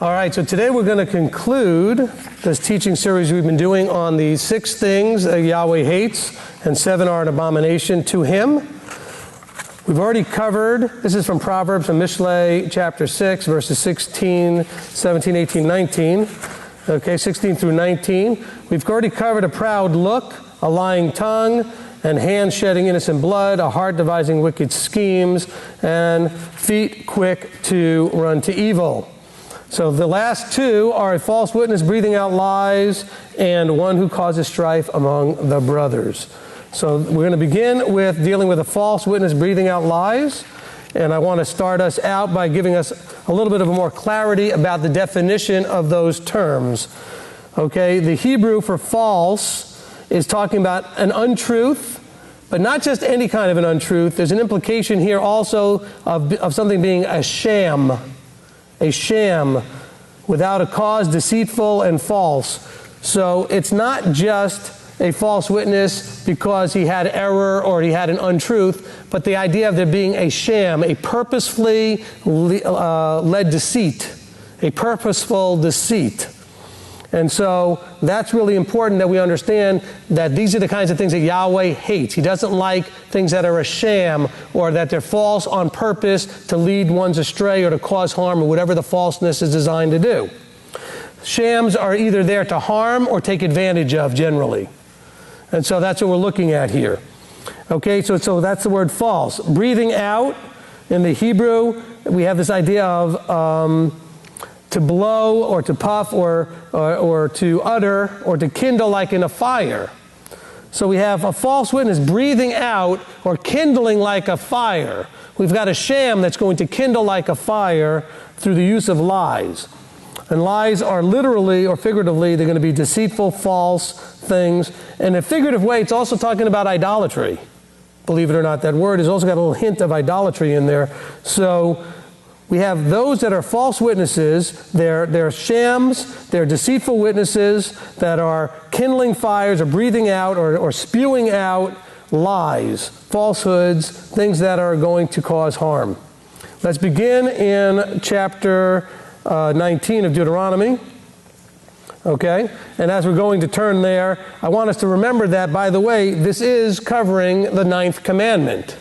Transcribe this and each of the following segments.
All right, so today we're going to conclude this teaching series we've been doing on the 6 things that Yahweh hates, and 7 are an abomination to him. We've already covered, this is from Proverbs and Mishlei, chapter 6, verses 16, 17, 18, 19. Okay, 16 through 19. We've already covered a proud look, a lying tongue, and hands shedding innocent blood, a heart devising wicked schemes, and feet quick to run to evil. So the last 2 are a false witness breathing out lies and one who causes strife among the brothers. So we're going to begin with dealing with a false witness breathing out lies. And I want to start us out by giving us a little bit of more clarity about the definition of those terms. Okay, the Hebrew for false is talking about an untruth, but not just any kind of an untruth. There's an implication here also of something being a sham without a cause, deceitful and false. So it's not just a false witness because he had error or he had an untruth, but the idea of there being a sham, a purposefully led deceit, a purposeful deceit. And so that's really important that we understand that these are the kinds of things that Yahweh hates. He doesn't like things that are a sham or that they're false on purpose to lead ones astray or to cause harm or whatever the falseness is designed to do. Shams are either there to harm or take advantage of generally. And so that's what we're looking at here. Okay, so that's the word false. Breathing out, in the Hebrew, we have this idea of to blow or to puff or to utter or to kindle like in a fire. So we have a false witness breathing out or kindling like a fire. We've got a sham that's going to kindle like a fire through the use of lies. And lies are literally or figuratively, they're going to be deceitful, false things. And in a figurative way, it's also talking about idolatry. Believe it or not, that word has also got a little hint of idolatry in there. So we have those that are false witnesses, they're shams, they're deceitful witnesses that are kindling fires or breathing out or spewing out lies, falsehoods, things that are going to cause harm. Let's begin in chapter 19 of Deuteronomy. Okay, and as we're going to turn there, I want us to remember that, by the way, this is covering the 9th commandment.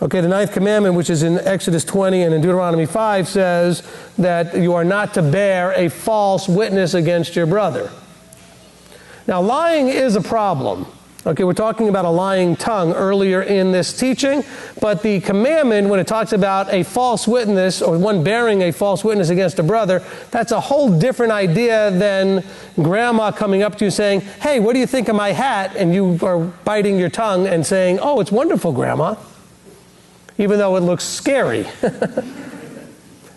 Okay, the 9th commandment, which is in Exodus 20 and in Deuteronomy 5, says that you are not to bear a false witness against your brother. Now, lying is a problem. Okay, we're talking about a lying tongue earlier in this teaching, but the commandment, when it talks about a false witness or one bearing a false witness against a brother, that's a whole different idea than grandma coming up to you saying, "Hey, what do you think of my hat?" And you are biting your tongue and saying, "Oh, it's wonderful, grandma," even though it looks scary.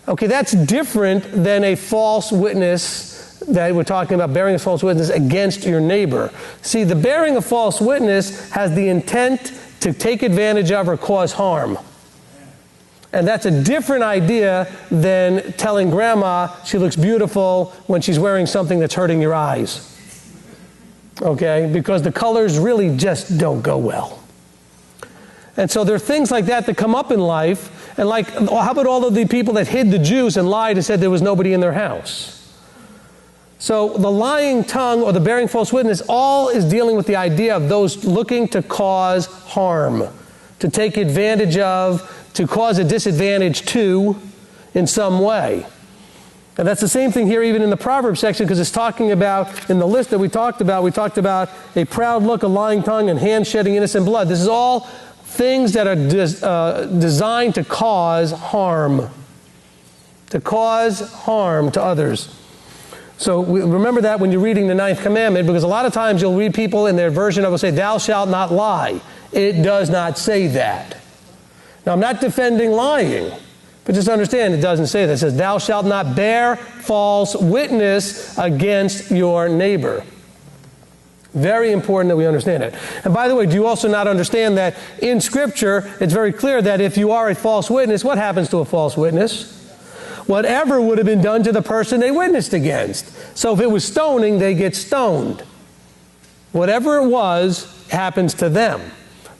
Okay, that's different than a false witness that we're talking about, bearing a false witness against your neighbor. See, the bearing a false witness has the intent to take advantage of or cause harm. And that's a different idea than telling grandma she looks beautiful when she's wearing something that's hurting your eyes. Okay, because the colors really just don't go well. And so there are things like that that come up in life. And like, how about all of the people that hid the Jews and lied and said there was nobody in their house? So the lying tongue or the bearing false witness all is dealing with the idea of those looking to cause harm, to take advantage of, to cause a disadvantage to in some way. And that's the same thing here even in the Proverbs section, because it's talking about, in the list that we talked about a proud look, a lying tongue, and hand shedding innocent blood. This is all things that are designed to cause harm to others. So remember that when you're reading the 9th commandment, because a lot of times you'll read people in their version of it will say, "Thou shalt not lie." It does not say that. Now, I'm not defending lying, but just understand it doesn't say that. It says, "Thou shalt not bear false witness against your neighbor." Very important that we understand it. And by the way, do you also not understand that in Scripture, it's very clear that if you are a false witness, what happens to a false witness? Whatever would have been done to the person they witnessed against. So if it was stoning, they get stoned. Whatever it was happens to them.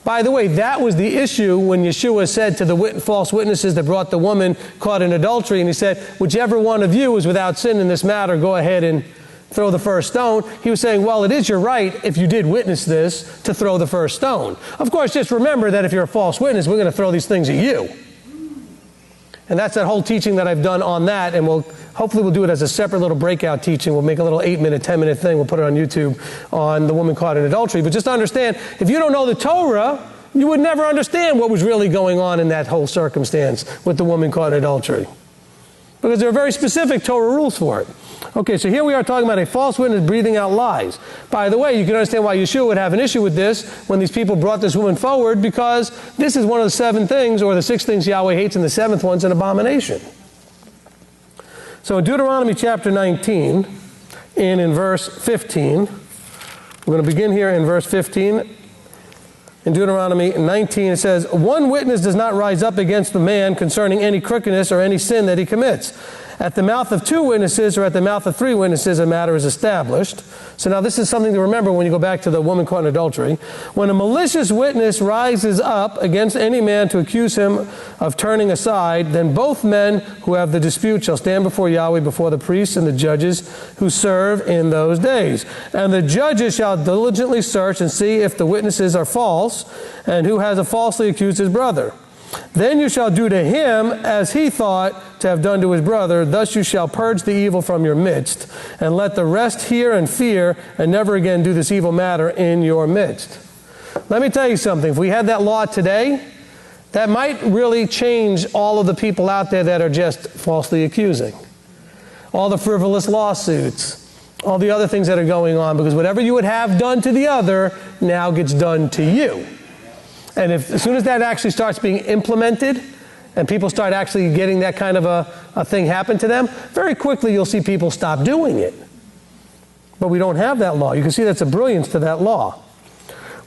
By the way, that was the issue when Yeshua said to the false witnesses that brought the woman caught in adultery, and he said, whichever one of you is without sin in this matter, go ahead and throw the first stone. He was saying, well, it is your right, if you did witness this, to throw the first stone. Of course, just remember that if you're a false witness, we're going to throw these things at you. And that's that whole teaching that I've done on that, and hopefully we'll do it as a separate little breakout teaching. We'll make a little 8-minute, 10-minute thing. We'll put it on YouTube on the woman caught in adultery. But just understand, if you don't know the Torah, you would never understand what was really going on in that whole circumstance with the woman caught in adultery. Because there are very specific Torah rules for it. Okay, so here we are talking about a false witness breathing out lies. By the way, you can understand why Yeshua would have an issue with this when these people brought this woman forward, because this is one of the 7 things, or the 6 things Yahweh hates, and the 7th one's an abomination. So in Deuteronomy chapter 19, and in verse 15, we're going to begin here in verse 15. In Deuteronomy 19, it says, one witness does not rise up against the man concerning any crookedness or any sin that he commits. At the mouth of 2 witnesses or at the mouth of 3 witnesses, a matter is established. So now this is something to remember when you go back to the woman caught in adultery. When a malicious witness rises up against any man to accuse him of turning aside, then both men who have the dispute shall stand before Yahweh, before the priests and the judges who serve in those days. And the judges shall diligently search and see if the witnesses are false, and who has falsely accused his brother. Then you shall do to him as he thought to have done to his brother. Thus you shall purge the evil from your midst, and let the rest hear and fear, and never again do this evil matter in your midst. Let me tell you something. If we had that law today, that might really change all of the people out there that are just falsely accusing. All the frivolous lawsuits, all the other things that are going on, because whatever you would have done to the other now gets done to you. And as soon as that actually starts being implemented, and people start actually getting that kind of a thing happen to them, very quickly you'll see people stop doing it. But we don't have that law. You can see that's a brilliance to that law.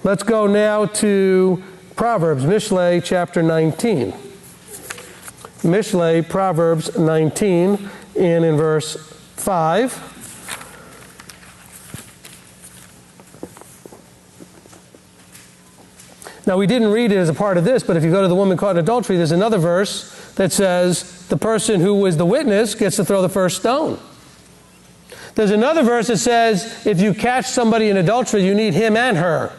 Let's go now to Proverbs, Mishlei chapter 19. Mishlei, Proverbs 19, and in verse 5. Now, we didn't read it as a part of this, but if you go to the woman caught in adultery, there's another verse that says the person who was the witness gets to throw the first stone. There's another verse that says if you catch somebody in adultery, you need him and her.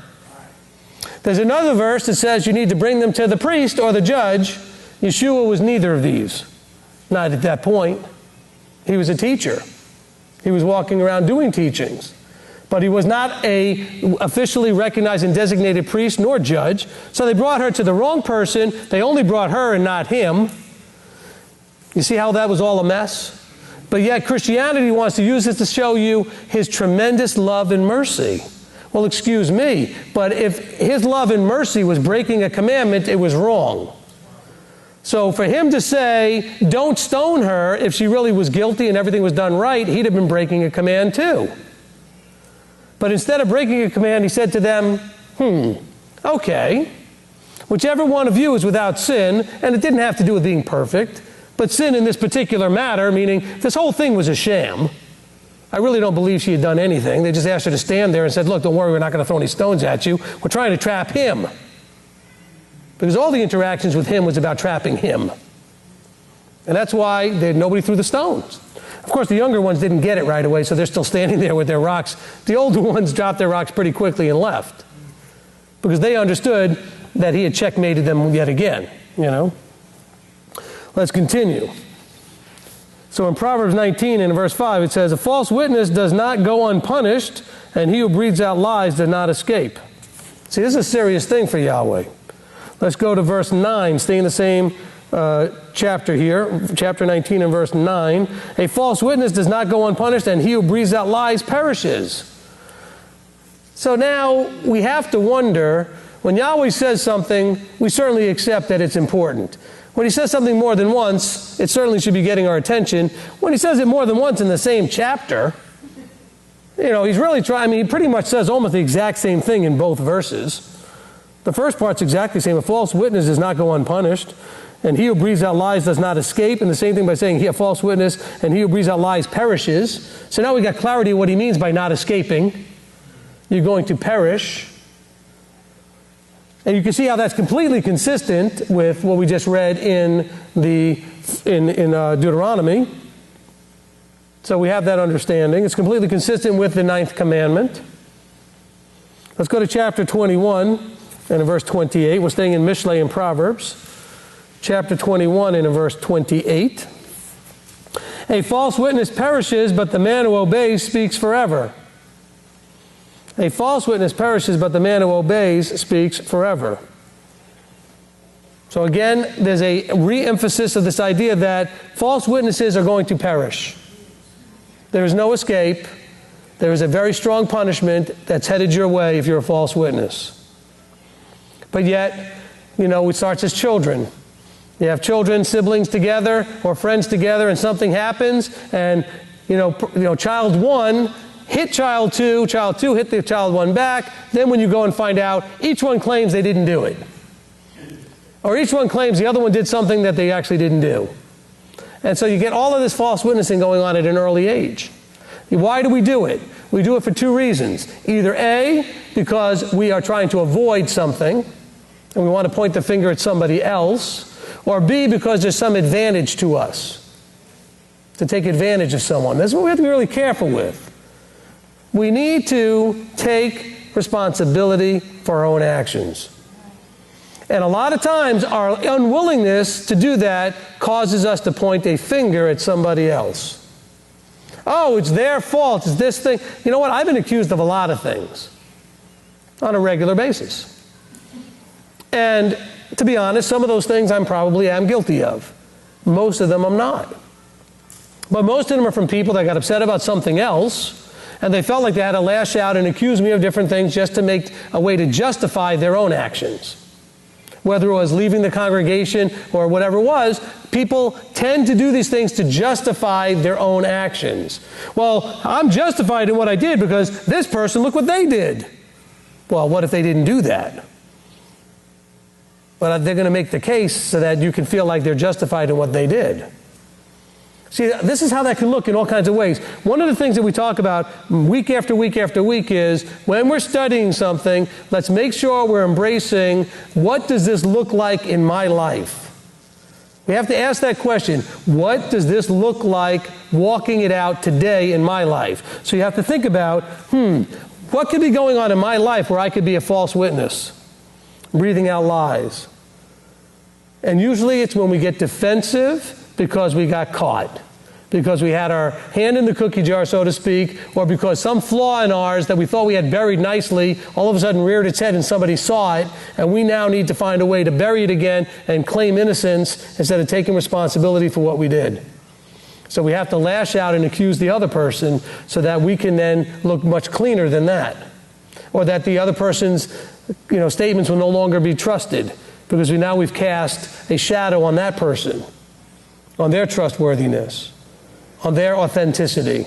There's another verse that says you need to bring them to the priest or the judge. Yeshua was neither of these. Not at that point. He was a teacher. He was walking around doing teachings. But he was not a officially recognized and designated priest nor judge. So they brought her to the wrong person. They only brought her and not him. You see how that was all a mess? But yet Christianity wants to use this to show you his tremendous love and mercy. Well, excuse me, but if his love and mercy was breaking a commandment, it was wrong. So for him to say, don't stone her, if she really was guilty and everything was done right, he'd have been breaking a command too. But instead of breaking a command, he said to them, okay, whichever one of you is without sin, and it didn't have to do with being perfect, but sin in this particular matter, meaning this whole thing was a sham. I really don't believe she had done anything. They just asked her to stand there and said, look, don't worry, we're not going to throw any stones at you. We're trying to trap him. Because all the interactions with him was about trapping him. And that's why nobody threw the stones. Of course, the younger ones didn't get it right away, so they're still standing there with their rocks. The older ones dropped their rocks pretty quickly and left. Because they understood that he had checkmated them yet again, you know. Let's continue. So in Proverbs 19 and verse 5, it says, a false witness does not go unpunished, and he who breathes out lies does not escape. See, this is a serious thing for Yahweh. Let's go to verse 9, stay in the same chapter here, chapter 19 and verse 9. A false witness does not go unpunished, and he who breathes out lies perishes. So now we have to wonder, when Yahweh says something, we certainly accept that it's important. When he says something more than once, it certainly should be getting our attention. When he says it more than once in the same chapter, you know, he's really trying, I mean, he pretty much says almost the exact same thing in both verses. The first part's exactly the same. A false witness does not go unpunished, and he who breathes out lies does not escape. And the same thing by saying he a false witness, and he who breathes out lies perishes. So now we got clarity of what he means by not escaping. You're going to perish. And you can see how that's completely consistent with what we just read in Deuteronomy. So we have that understanding. It's completely consistent with the 9th commandment. Let's go to chapter 21 and in verse 28. We're staying in Mishlei and Proverbs. Chapter 21 and in verse 28. A false witness perishes, but the man who obeys speaks forever. A false witness perishes, but the man who obeys speaks forever. So again, there's a re-emphasis of this idea that false witnesses are going to perish. There is no escape. There is a very strong punishment that's headed your way if you're a false witness. But yet, it starts as children. You have children, siblings together, or friends together, and something happens, and child 1 hit child 2 hit the child 1 back. Then when you go and find out, each one claims they didn't do it. Or each one claims the other one did something that they actually didn't do. And so you get all of this false witnessing going on at an early age. Why do we do it? We do it for 2 reasons. Either A, because we are trying to avoid something, and we want to point the finger at somebody else, or B, because there's some advantage to us, to take advantage of someone. That's what we have to be really careful with. We need to take responsibility for our own actions. And a lot of times, our unwillingness to do that causes us to point a finger at somebody else. Oh, it's their fault. It's this thing. You know what? I've been accused of a lot of things on a regular basis. And to be honest, some of those things I probably am guilty of. Most of them I'm not. But most of them are from people that got upset about something else, and they felt like they had to lash out and accuse me of different things just to make a way to justify their own actions. Whether it was leaving the congregation or whatever it was, people tend to do these things to justify their own actions. Well, I'm justified in what I did because this person, look what they did. Well, what if they didn't do that? But they're going to make the case so that you can feel like they're justified in what they did. See, this is how that can look in all kinds of ways. One of the things that we talk about week after week after week is when we're studying something, let's make sure we're embracing what does this look like in my life? We have to ask that question. What does this look like walking it out today in my life? So you have to think about, what could be going on in my life where I could be a false witness, breathing out lies? And usually it's when we get defensive because we got caught, because we had our hand in the cookie jar, so to speak, or because some flaw in ours that we thought we had buried nicely all of a sudden reared its head and somebody saw it, and we now need to find a way to bury it again and claim innocence instead of taking responsibility for what we did. So we have to lash out and accuse the other person so that we can then look much cleaner than that, or that the other person's statements will no longer be trusted because we've cast a shadow on that person, on their trustworthiness, on their authenticity.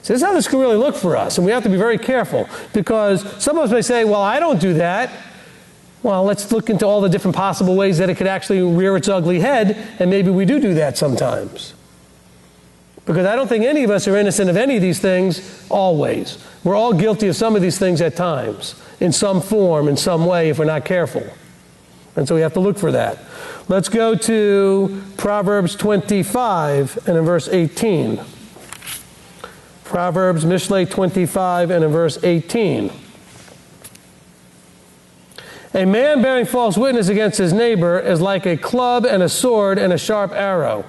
So this is how this can really look for us, and we have to be very careful, because some of us may say, well, I don't do that. Well, let's look into all the different possible ways that it could actually rear its ugly head, and maybe we do that sometimes. Because I don't think any of us are innocent of any of these things always. We're all guilty of some of these things at times, in some form, in some way, if we're not careful. And so we have to look for that. Let's go to Proverbs 25 and in verse 18. Proverbs, Mishlei 25 and in verse 18. A man bearing false witness against his neighbor is like a club and a sword and a sharp arrow.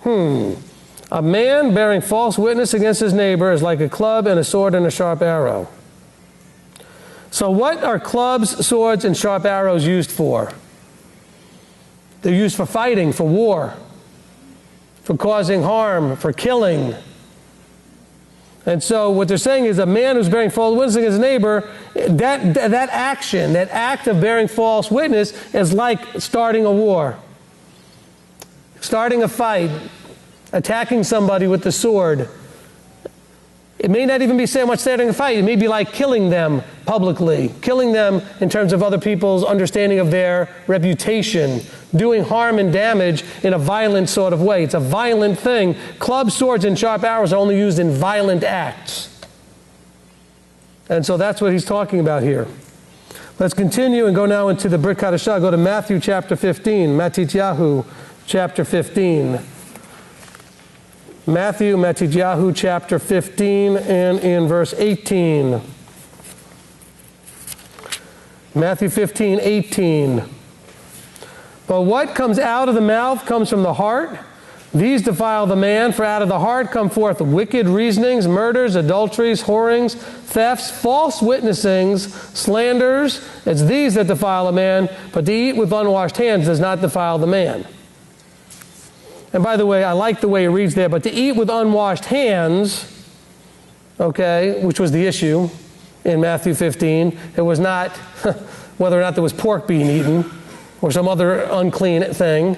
A man bearing false witness against his neighbor is like a club and a sword and a sharp arrow. So what are clubs, swords, and sharp arrows used for? They're used for fighting, for war, for causing harm, for killing. And so what they're saying is a man who's bearing false witness against his neighbor, that action, that act of bearing false witness is like starting a war, starting a fight, attacking somebody with the sword. It may not even be so much starting a fight. It may be like killing them publicly, killing them in terms of other people's understanding of their reputation, doing harm and damage in a violent sort of way. It's a violent thing. Clubs, swords, and sharp arrows are only used in violent acts. And so that's what he's talking about here. Let's continue and go now into the Brit Kadashah. Go to Matthew chapter 15. Matityahu chapter 15. Matityahu chapter 15 and in verse 18. Matthew 15, 18. But what comes out of the mouth comes from the heart. These defile the man, for out of the heart come forth wicked reasonings, murders, adulteries, whorings, thefts, false witnessings, slanders. It's these that defile a man, but to eat with unwashed hands does not defile the man. And by the way, I like the way it reads there, but to eat with unwashed hands, okay, which was the issue in Matthew 15, it was not whether or not there was pork being eaten or some other unclean thing.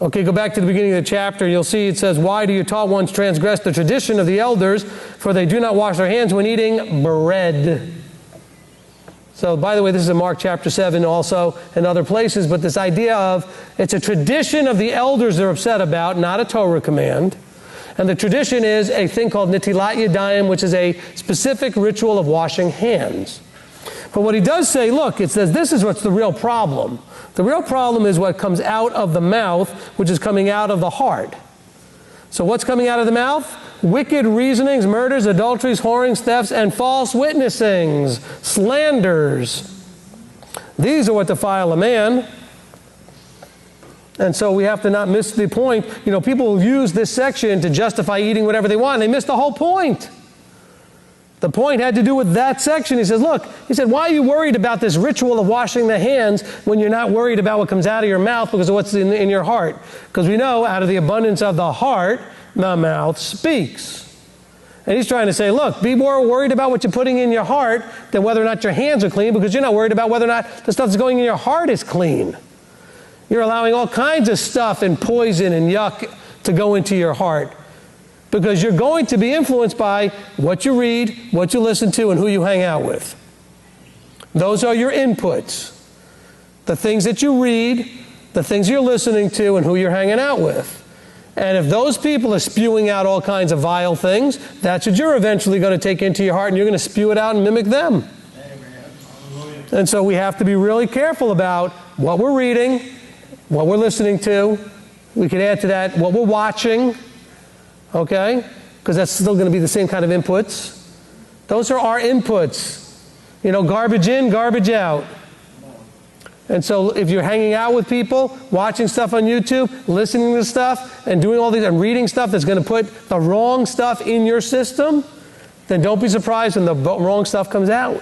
Okay, go back to the beginning of the chapter. You'll see it says, why do your taught ones transgress the tradition of the elders? For they do not wash their hands when eating bread. So, by the way, this is in Mark chapter 7 also and other places. But this idea of it's a tradition of the elders they're upset about, not a Torah command. And the tradition is a thing called Nitilat Yadayim, which is a specific ritual of washing hands. But what he does say, look, it says this is what's the real problem. The real problem is what comes out of the mouth, which is coming out of the heart. So what's coming out of the mouth? Wicked reasonings, murders, adulteries, whorings, thefts, and false witnessings, slanders. These are what defile a man. And so we have to not miss the point. You know, people will use this section to justify eating whatever they want. They miss the whole point. The point had to do with that section. He says, look, he said, why are you worried about this ritual of washing the hands when you're not worried about what comes out of your mouth because of what's in your heart? Because we know out of the abundance of the heart, the mouth speaks. And he's trying to say, look, be more worried about what you're putting in your heart than whether or not your hands are clean, because you're not worried about whether or not the stuff that's going in your heart is clean. You're allowing all kinds of stuff and poison and yuck to go into your heart, because you're going to be influenced by what you read, what you listen to, and who you hang out with. Those are your inputs. The things that you read, the things you're listening to, and who you're hanging out with. And if those people are spewing out all kinds of vile things, that's what you're eventually going to take into your heart, and you're going to spew it out and mimic them. Amen. And so we have to be really careful about what we're reading, what we're listening to. We could add to that what we're watching. Okay? Because that's still going to be the same kind of inputs. Those are our inputs. You know, garbage in, garbage out. And so if you're hanging out with people, watching stuff on YouTube, listening to stuff, and doing all these, and reading stuff that's going to put the wrong stuff in your system, then don't be surprised when the wrong stuff comes out.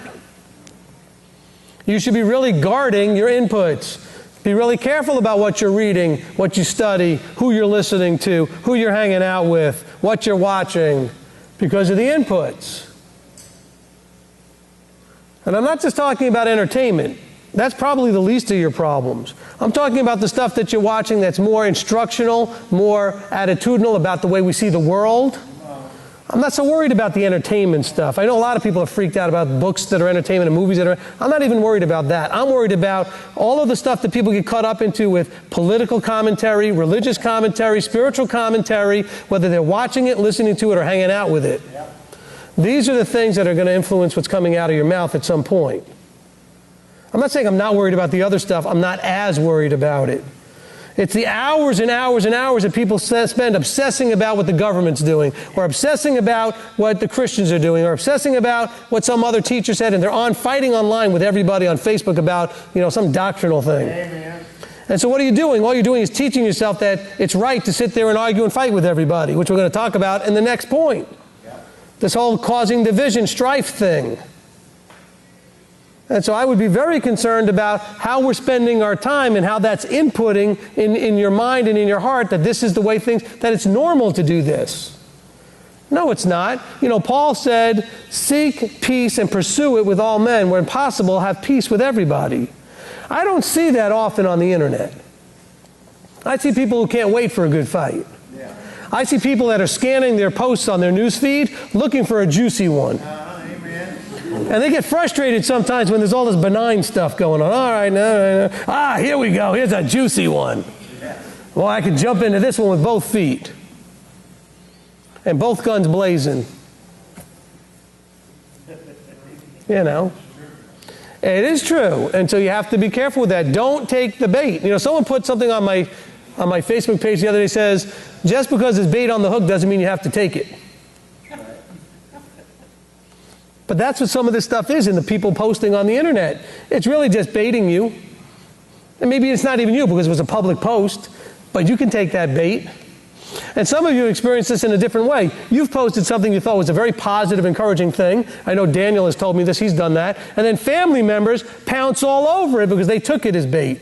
You should be really guarding your inputs. Be really careful about what you're reading, what you study, who you're listening to, who you're hanging out with, what you're watching, because of the inputs. And I'm not just talking about entertainment. That's probably the least of your problems. I'm talking about the stuff that you're watching that's more instructional, more attitudinal about the way we see the world. I'm not so worried about the entertainment stuff. I know a lot of people are freaked out about books that are entertainment and movies that are. I'm not even worried about that. I'm worried about all of the stuff that people get caught up into with political commentary, religious commentary, spiritual commentary, whether they're watching it, listening to it, or hanging out with it. Yep. These are the things that are going to influence what's coming out of your mouth at some point. I'm not saying I'm not worried about the other stuff. I'm not as worried about it. It's the hours and hours and hours that people spend obsessing about what the government's doing, or obsessing about what the Christians are doing, or obsessing about what some other teacher said, and they're fighting online with everybody on Facebook about, you know, some doctrinal thing. Amen. And so what are you doing? All you're doing is teaching yourself that it's right to sit there and argue and fight with everybody, which we're going to talk about in the next point. Yeah. This whole causing division, strife thing. And so I would be very concerned about how we're spending our time and how that's inputting in your mind and in your heart that this is the way things, that it's normal to do this. No, it's not. You know, Paul said, seek peace and pursue it with all men. When possible, have peace with everybody. I don't see that often on the internet. I see people who can't wait for a good fight. Yeah. I see people that are scanning their posts on their news feed looking for a juicy one. And they get frustrated sometimes when there's all this benign stuff going on. All right, no. Here we go. Here's a juicy one. Well, I can jump into this one with both feet. And both guns blazing. You know. It is true, and so you have to be careful with that. Don't take the bait. You know, someone put something on my Facebook page the other day, says, just because there's bait on the hook doesn't mean you have to take it. But that's what some of this stuff is in the people posting on the internet. It's really just baiting you. And maybe it's not even you because it was a public post, but you can take that bait. And some of you experienced this in a different way. You've posted something you thought was a very positive, encouraging thing. I know Daniel has told me this, he's done that. And then family members pounce all over it because they took it as bait.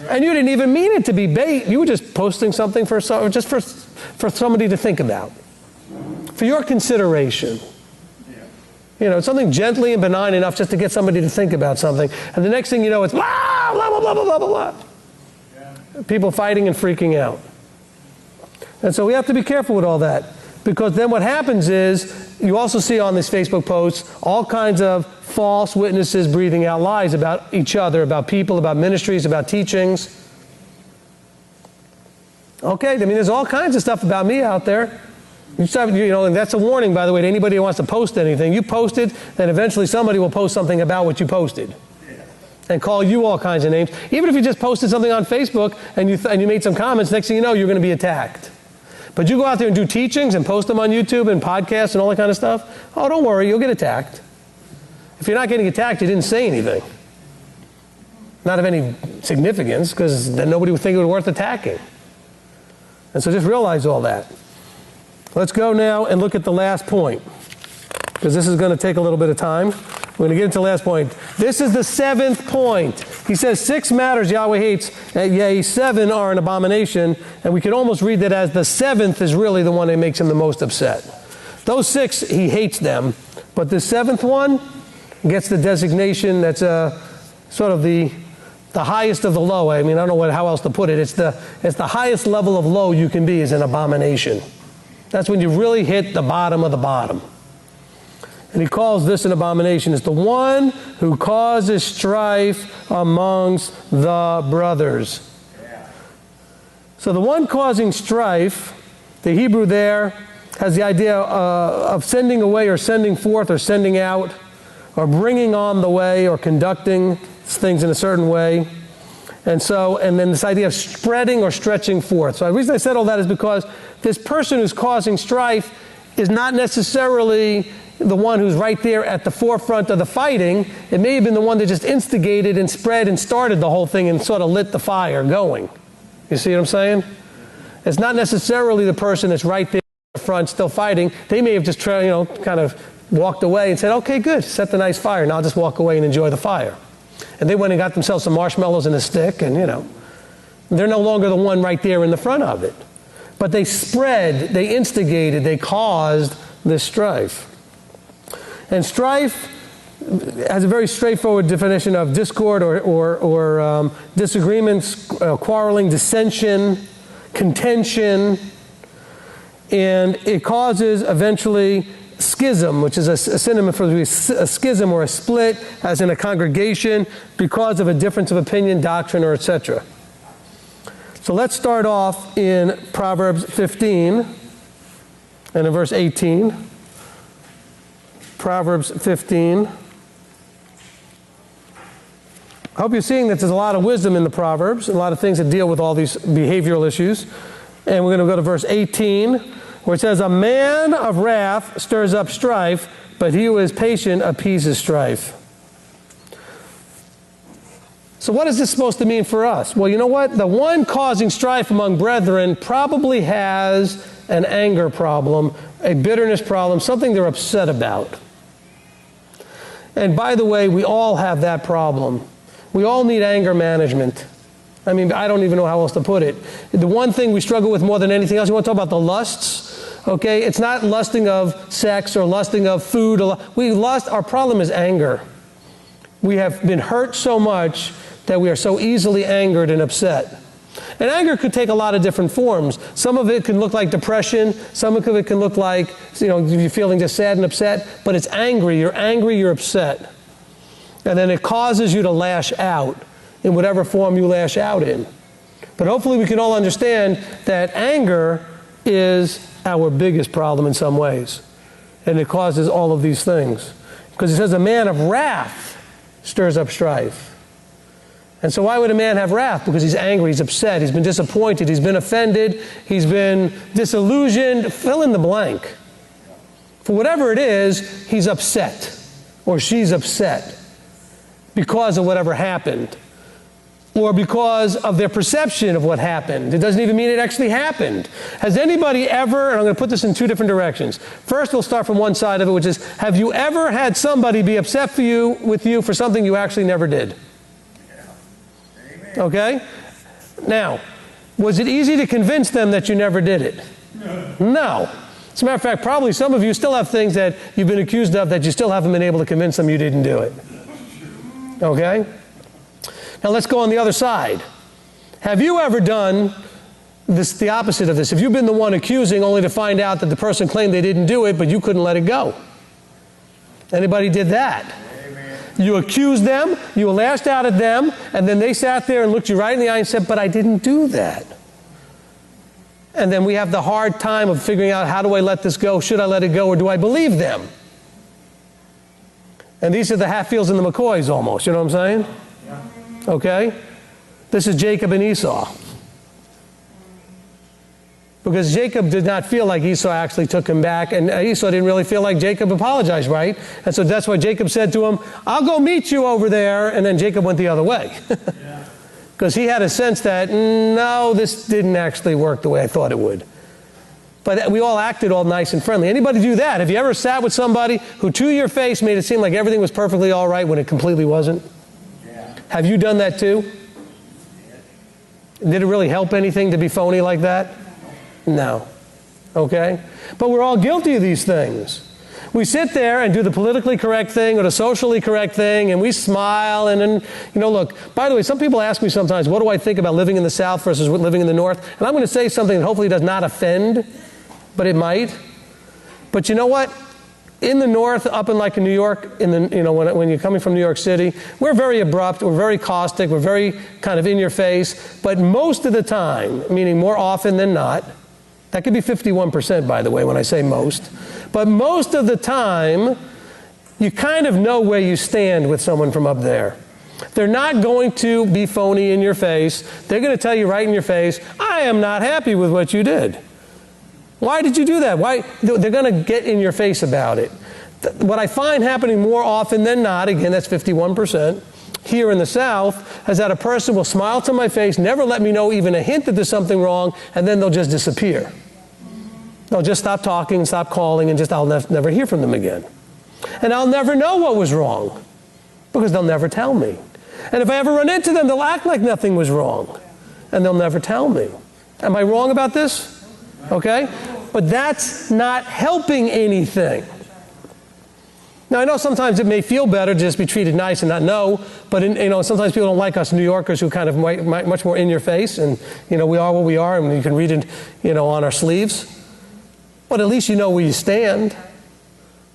And you didn't even mean it to be bait. You were just posting something for somebody to think about, for your consideration. You know, something gently and benign enough just to get somebody to think about something. And the next thing you know, it's blah, blah, blah, blah, blah, blah, blah. Yeah. People fighting and freaking out. And so we have to be careful with all that. Because then what happens is, you also see on these Facebook posts all kinds of false witnesses breathing out lies about each other, about people, about ministries, about teachings. Okay, I mean, there's all kinds of stuff about me out there. You know, and that's a warning, by the way, to anybody who wants to post anything. You post it, then eventually somebody will post something about what you posted and call you all kinds of names. Even if you just posted something on Facebook and you made some comments, next thing you know, you're going to be attacked. But you go out there and do teachings and post them on YouTube and podcasts and all that kind of stuff, oh, don't worry, you'll get attacked. If you're not getting attacked, you didn't say anything. Not of any significance, because then nobody would think it was worth attacking. And so just realize all that. Let's go now and look at the last point, because this is going to take a little bit of time. We're going to get into the last point. This is the 7th point. He says 6 matters Yahweh hates, yea, 7 are an abomination. And we can almost read that as the 7th is really the one that makes him the most upset. Those 6, he hates them. But the 7th one gets the designation that's sort of the highest of the low. I mean, I don't know how else to put it. It's the highest level of low you can be is an abomination. That's when you really hit the bottom of the bottom. And he calls this an abomination. It's the one who causes strife amongst the brothers. Yeah. So the one causing strife, the Hebrew there has the idea of sending away or sending forth or sending out or bringing on the way or conducting things in a certain way. And then this idea of spreading or stretching forth. So the reason I said all that is because this person who's causing strife is not necessarily the one who's right there at the forefront of the fighting. It may have been the one that just instigated and spread and started the whole thing and sort of lit the fire going. You see what I'm saying? It's not necessarily the person that's right there at the front still fighting. They may have just kind of walked away and said, okay, good, set the nice fire. Now I'll just walk away and enjoy the fire. And they went and got themselves some marshmallows and a stick, and they're no longer the one right there in the front of it. But they spread, they instigated, they caused this strife. And strife has a very straightforward definition of discord or disagreements, quarreling, dissension, contention, and it causes eventually schism, which is a synonym for a schism or a split, as in a congregation, because of a difference of opinion, doctrine, or etc. So let's start off in Proverbs 15 and in verse 18. Proverbs 15. I hope you're seeing that there's a lot of wisdom in the Proverbs, and a lot of things that deal with all these behavioral issues. And we're going to go to verse 18, where it says, a man of wrath stirs up strife, but he who is patient appeases strife. So what is this supposed to mean for us? Well, you know what? The one causing strife among brethren probably has an anger problem, a bitterness problem, something they're upset about. And by the way, we all have that problem. We all need anger management. I mean, I don't even know how else to put it. The one thing we struggle with more than anything else, you want to talk about the lusts? Okay, it's not lusting of sex or lusting of food. Our problem is anger. We have been hurt so much that we are so easily angered and upset. And anger could take a lot of different forms. Some of it can look like depression. Some of it can look like, you're feeling just sad and upset. But it's angry, you're upset. And then it causes you to lash out in whatever form you lash out in. But hopefully we can all understand that anger is our biggest problem in some ways. And it causes all of these things. Because it says a man of wrath stirs up strife. And so why would a man have wrath? Because he's angry, he's upset, he's been disappointed, he's been offended, he's been disillusioned. Fill in the blank. For whatever it is, he's upset or she's upset because of whatever happened or because of their perception of what happened. It doesn't even mean it actually happened. Has anybody ever, and I'm going to put this in two different directions. First, we'll start from one side of it, which is, have you ever had somebody be upset with you for something you actually never did? Okay? Now, was it easy to convince them that you never did it? No. As a matter of fact, probably some of you still have things that you've been accused of that you still haven't been able to convince them you didn't do it. Okay? Now let's go on the other side. Have you ever done the opposite of this? Have you been the one accusing only to find out that the person claimed they didn't do it, but you couldn't let it go? Anybody did that? You accused them, you lashed out at them, and then they sat there and looked you right in the eye and said, but I didn't do that. And then we have the hard time of figuring out, how do I let this go? Should I let it go, or do I believe them? And these are the Hatfields and the McCoys almost, you know what I'm saying? Okay? This is Jacob and Esau. Because Jacob did not feel like Esau actually took him back, and Esau didn't really feel like Jacob apologized, right? And so that's why Jacob said to him, I'll go meet you over there, and then Jacob went the other way. Because he had a sense that, no, this didn't actually work the way I thought it would. But we all acted all nice and friendly. Anybody do that? Have you ever sat with somebody who to your face made it seem like everything was perfectly all right when it completely wasn't? Yeah. Have you done that too? Did it really help anything to be phony like that? No. Okay? But we're all guilty of these things. We sit there and do the politically correct thing or the socially correct thing, and we smile, and then, look, by the way, some people ask me sometimes, what do I think about living in the South versus living in the North? And I'm going to say something that hopefully does not offend, but it might. But you know what? In the North, up in like in New York, when you're coming from New York City, we're very abrupt, we're very caustic, we're very kind of in your face, but most of the time, meaning more often than not, that could be 51%, by the way, when I say most. But most of the time, you kind of know where you stand with someone from up there. They're not going to be phony in your face. They're going to tell you right in your face, I am not happy with what you did. Why did you do that? Why? They're going to get in your face about it. What I find happening more often than not, again, that's 51%, here in the South, is that a person will smile to my face, never let me know even a hint that there's something wrong, and then they'll just disappear. They'll just stop talking, stop calling, and I'll never hear from them again. And I'll never know what was wrong, because they'll never tell me. And if I ever run into them, they'll act like nothing was wrong, and they'll never tell me. Am I wrong about this? Okay? But that's not helping anything. Now, I know sometimes it may feel better to just be treated nice and not know, but sometimes people don't like us New Yorkers who kind of much more in your face, and we are what we are, and you can read it on our sleeves. But at least you know where you stand.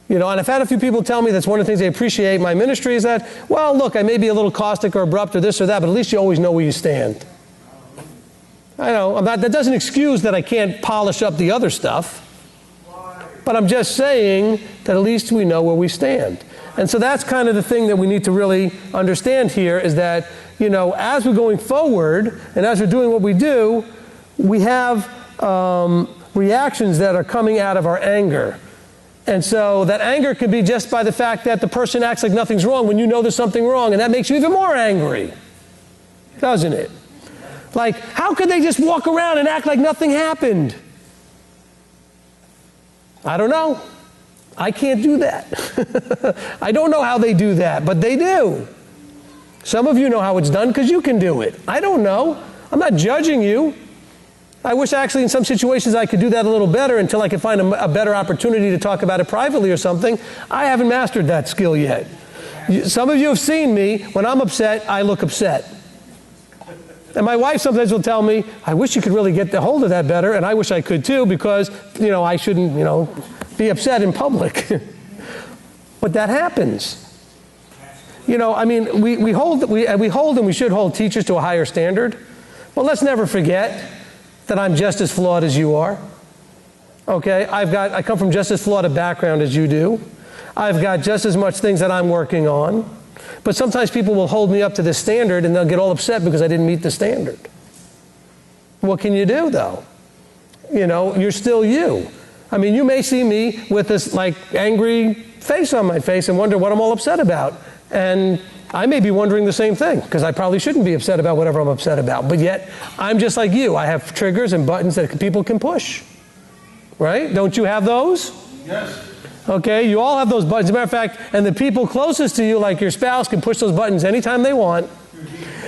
And I've had a few people tell me that's one of the things they appreciate my ministry is that, well, look, I may be a little caustic or abrupt or this or that, but at least you always know where you stand. I know, that doesn't excuse that I can't polish up the other stuff. But I'm just saying that at least we know where we stand. And so that's kind of the thing that we need to really understand here is that, as we're going forward and as we're doing what we do, we have reactions that are coming out of our anger. And so that anger can be just by the fact that the person acts like nothing's wrong when you know there's something wrong, and that makes you even more angry, doesn't it? Like, how could they just walk around and act like nothing happened? I don't know. I can't do that. I don't know how they do that, but they do. Some of you know how it's done because you can do it. I don't know. I'm not judging you. I wish actually in some situations I could do that a little better until I could find a better opportunity to talk about it privately or something. I haven't mastered that skill yet. Some of you have seen me. When I'm upset, I look upset. And my wife sometimes will tell me, I wish you could really get the hold of that better, and I wish I could too, because, I shouldn't, be upset in public. But that happens. We hold and we should hold teachers to a higher standard. Well, let's never forget that I'm just as flawed as you are. Okay? I come from just as flawed a background as you do. I've got just as much things that I'm working on. But sometimes people will hold me up to this standard and they'll get all upset because I didn't meet the standard. What can you do, though? You know, you're still you. I mean, you may see me with this, like, angry face on my face and wonder what I'm all upset about. And I may be wondering the same thing, because I probably shouldn't be upset about whatever I'm upset about. But yet, I'm just like you. I have triggers and buttons that people can push. Right? Don't you have those? Yes. Okay, you all have those buttons. As a matter of fact, and the people closest to you, like your spouse, can push those buttons anytime they want.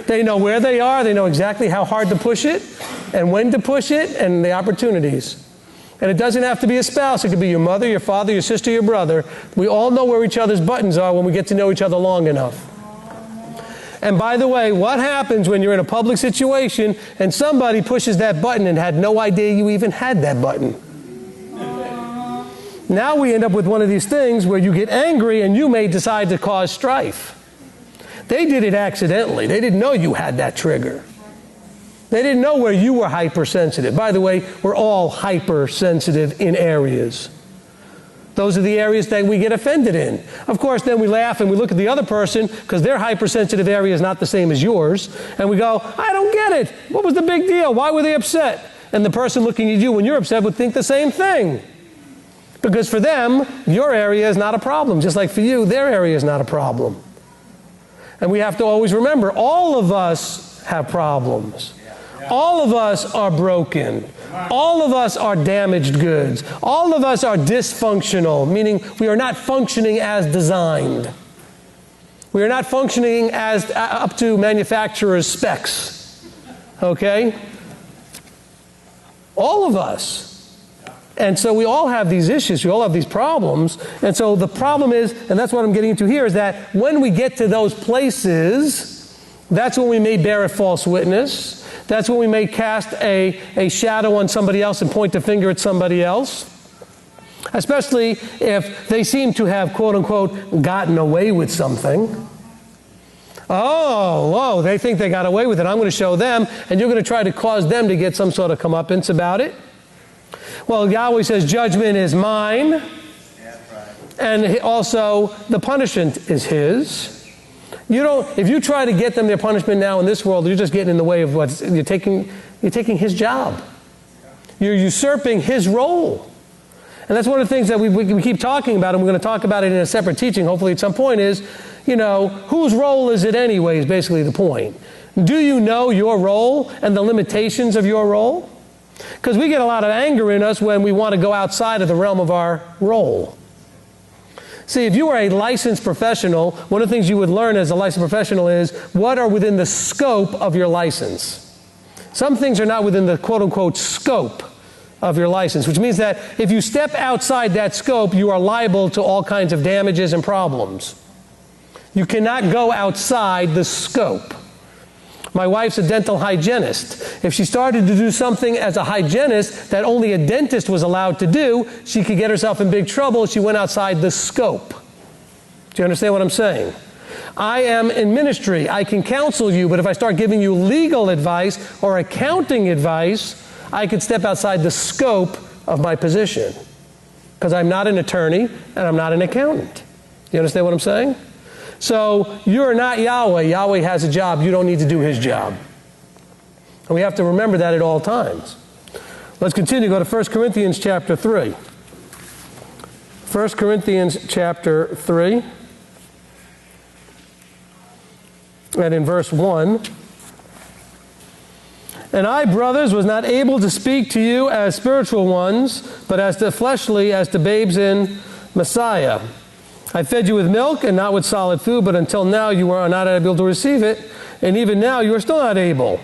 They know where they are. They know exactly how hard to push it and when to push it and the opportunities. And it doesn't have to be a spouse. It could be your mother, your father, your sister, your brother. We all know where each other's buttons are when we get to know each other long enough. And by the way, what happens when you're in a public situation and somebody pushes that button and had no idea you even had that button? Now we end up with one of these things where you get angry and you may decide to cause strife. They did it accidentally. They didn't know you had that trigger. They didn't know where you were hypersensitive. By the way, we're all hypersensitive in areas. Those are the areas that we get offended in. Of course, then we laugh and we look at the other person because their hypersensitive area is not the same as yours. And we go, I don't get it. What was the big deal? Why were they upset? And the person looking at you when you're upset would think the same thing. Because for them, your area is not a problem. Just like for you, their area is not a problem. And we have to always remember, all of us have problems. All of us are broken. All of us are damaged goods. All of us are dysfunctional, meaning we are not functioning as designed. We are not functioning as up to manufacturer's specs. Okay? All of us. And so we all have these issues. We all have these problems. And so the problem is, and that's what I'm getting into here, is that when we get to those places, that's when we may bear a false witness. That's when we may cast a shadow on somebody else and point the finger at somebody else. Especially if they seem to have, quote unquote, gotten away with something. Oh, they think they got away with it. I'm going to show them, and you're going to try to cause them to get some sort of comeuppance about it. Well, Yahweh says judgment is mine, and also the punishment is His. If you try to get them their punishment now in this world, you're just getting in the way of what you're taking His job. You're usurping His role. And that's one of the things that we keep talking about, and we're going to talk about it in a separate teaching, hopefully at some point, is, whose role is it anyway, is basically the point. Do you know your role and the limitations of your role? Because we get a lot of anger in us when we want to go outside of the realm of our role. See, if you are a licensed professional, one of the things you would learn as a licensed professional is what are within the scope of your license. Some things are not within the quote-unquote scope of your license, which means that if you step outside that scope, you are liable to all kinds of damages and problems. You cannot go outside the scope. My wife's a dental hygienist. If she started to do something as a hygienist that only a dentist was allowed to do, she could get herself in big trouble if she went outside the scope. Do you understand what I'm saying? I am in ministry. I can counsel you, but if I start giving you legal advice or accounting advice, I could step outside the scope of my position. Because I'm not an attorney and I'm not an accountant. Do you understand what I'm saying? So you're not Yahweh. Yahweh has a job. You don't need to do His job. And we have to remember that at all times. Let's continue. Go to 1 Corinthians chapter 3. 1 Corinthians chapter 3. And in verse 1. And I, brothers, was not able to speak to you as spiritual ones, but as to fleshly, as to babes in Messiah. I fed you with milk and not with solid food, but until now you are not able to receive it, and even now you are still not able.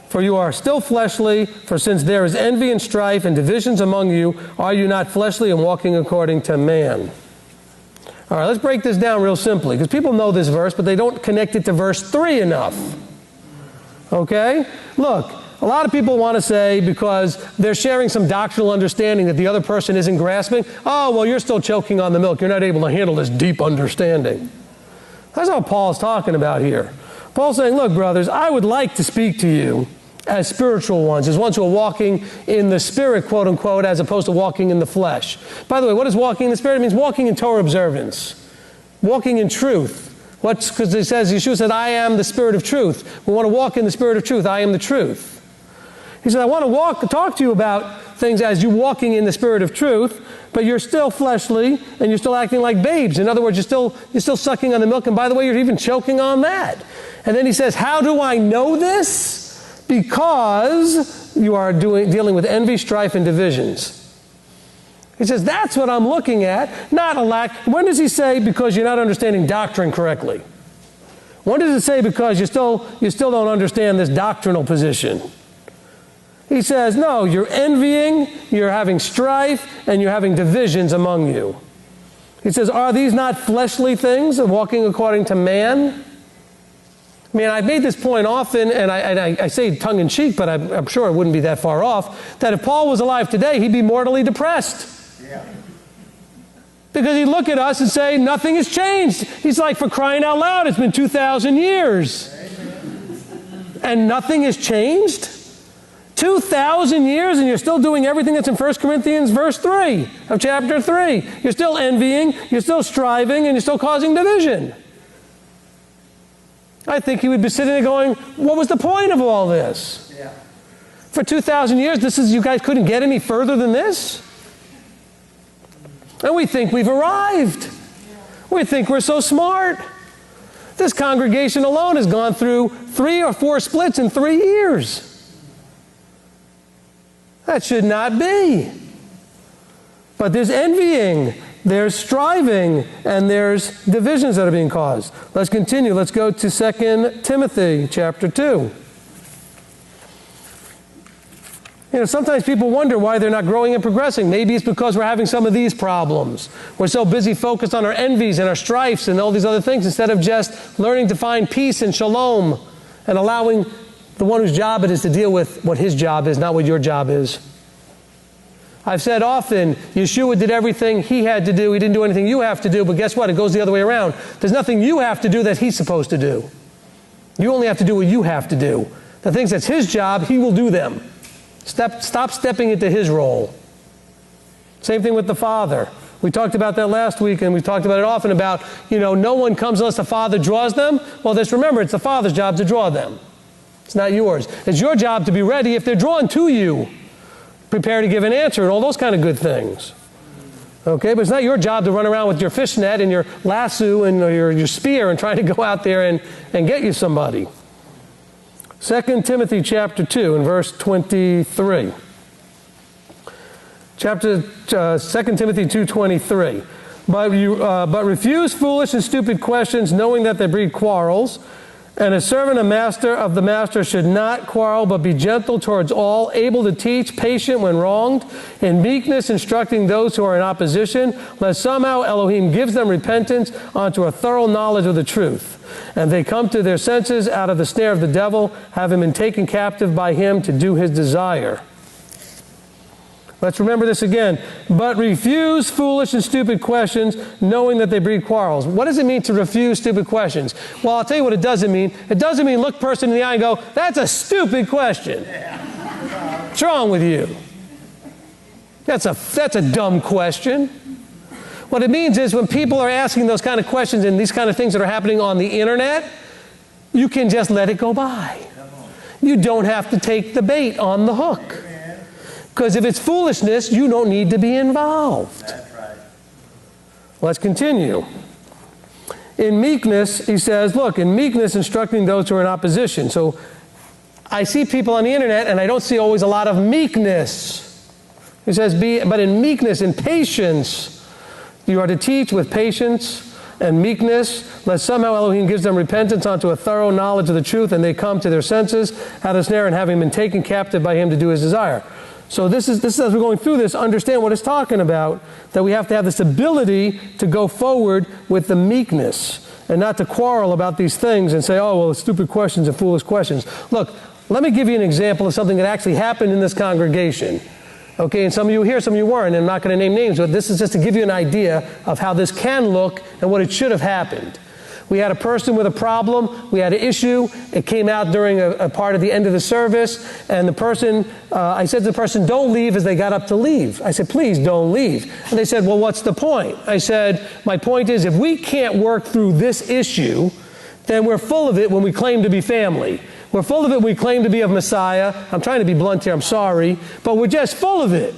For you are still fleshly, for since there is envy and strife and divisions among you, are you not fleshly and walking according to man? All right, let's break this down real simply, because people know this verse, but they don't connect it to verse 3 enough. Okay? Look, a lot of people want to say, because they're sharing some doctrinal understanding that the other person isn't grasping, oh, well, you're still choking on the milk. You're not able to handle this deep understanding. That's not what Paul's talking about here. Paul's saying, look, brothers, I would like to speak to you as spiritual ones, as ones who are walking in the Spirit, quote unquote, as opposed to walking in the flesh. By the way, what is walking in the Spirit? It means walking in Torah observance, walking in truth, Because it says, Yeshua said, I am the Spirit of truth. We want to walk in the Spirit of truth. I am the truth. He said, I want to talk to you about things as you walking in the Spirit of truth, but you're still fleshly and you're still acting like babes. In other words, you're still sucking on the milk, and by the way, you're even choking on that. And then he says, how do I know this? Because you are dealing with envy, strife, and divisions. He says, that's what I'm looking at, not a lack. When does he say, because you're not understanding doctrine correctly? When does it say, because you still don't understand this doctrinal position? He says, no, you're envying, you're having strife, and you're having divisions among you. He says, are these not fleshly things, walking according to man? I mean, I've made this point often, and I say tongue-in-cheek, but I'm sure it wouldn't be that far off, that if Paul was alive today, he'd be mortally depressed. Yeah. Because he'd look at us and say, nothing has changed. He's like, for crying out loud, it's been 2,000 years. Amen. And nothing has changed? 2,000 years and you're still doing everything that's in 1 Corinthians verse 3 of chapter 3. You're still envying, you're still striving, and you're still causing division. I think he would be sitting there going, what was the point of all this? Yeah. For 2,000 years, you guys couldn't get any further than this? And we think we've arrived. We think we're so smart. This congregation alone has gone through 3 or 4 splits in 3 years. That should not be. But there's envying, there's striving, and there's divisions that are being caused. Let's continue. Let's go to 2 Timothy chapter 2. Sometimes people wonder why they're not growing and progressing. Maybe it's because we're having some of these problems. We're so busy focused on our envies and our strifes and all these other things instead of just learning to find peace and shalom and allowing the one whose job it is to deal with what his job is, not what your job is. I've said often, Yeshua did everything he had to do. He didn't do anything you have to do, but guess what? It goes the other way around. There's nothing you have to do that he's supposed to do. You only have to do what you have to do. The things that's his job, he will do them. Stop stepping into his role. Same thing with the Father. We talked about that last week, and we've talked about it often about, no one comes unless the Father draws them. Well, just remember, it's the Father's job to draw them. It's not yours. It's your job to be ready if they're drawn to you. Prepare to give an answer and all those kind of good things. Okay, but it's not your job to run around with your fishnet and your lasso and your spear and try to go out there and get you somebody. 2 Timothy chapter 2 and verse 23. 2 Timothy 2:23. But refuse foolish and stupid questions, knowing that they breed quarrels. And a servant and master of the master should not quarrel, but be gentle towards all, able to teach, patient when wronged, in meekness instructing those who are in opposition, lest somehow Elohim gives them repentance unto a thorough knowledge of the truth. And they come to their senses out of the snare of the devil, having been taken captive by him to do his desire. Let's remember this again. But refuse foolish and stupid questions, knowing that they breed quarrels. What does it mean to refuse stupid questions? Well, I'll tell you what it doesn't mean. It doesn't mean look person in the eye and go, that's a stupid question. What's wrong with you? That's a dumb question. What it means is when people are asking those kind of questions and these kind of things that are happening on the internet, you can just let it go by. You don't have to take the bait on the hook. Because if it's foolishness, you don't need to be involved. That's right. Let's continue. In meekness, he says, look, in meekness instructing those who are in opposition. So I see people on the internet, and I don't see always a lot of meekness. He says, but in meekness, in patience, you are to teach with patience and meekness, lest somehow Elohim gives them repentance unto a thorough knowledge of the truth, and they come to their senses out of the snare and having been taken captive by him to do his desire. So this is as we're going through this, understand what it's talking about, that we have to have this ability to go forward with the meekness and not to quarrel about these things and say, oh, well, it's stupid questions and foolish questions. Look, let me give you an example of something that actually happened in this congregation. Okay, and some of you were here, some of you weren't, and I'm not going to name names, but this is just to give you an idea of how this can look and what it should have happened. We had a person with a problem. We had an issue. It came out during a part of the end of the service. And the person, I said to the person, don't leave, as they got up to leave. I said, please don't leave. And they said, well, what's the point? I said, my point is, if we can't work through this issue, then we're full of it when we claim to be family. We're full of it when we claim to be of Messiah. I'm trying to be blunt here, I'm sorry. But we're just full of it.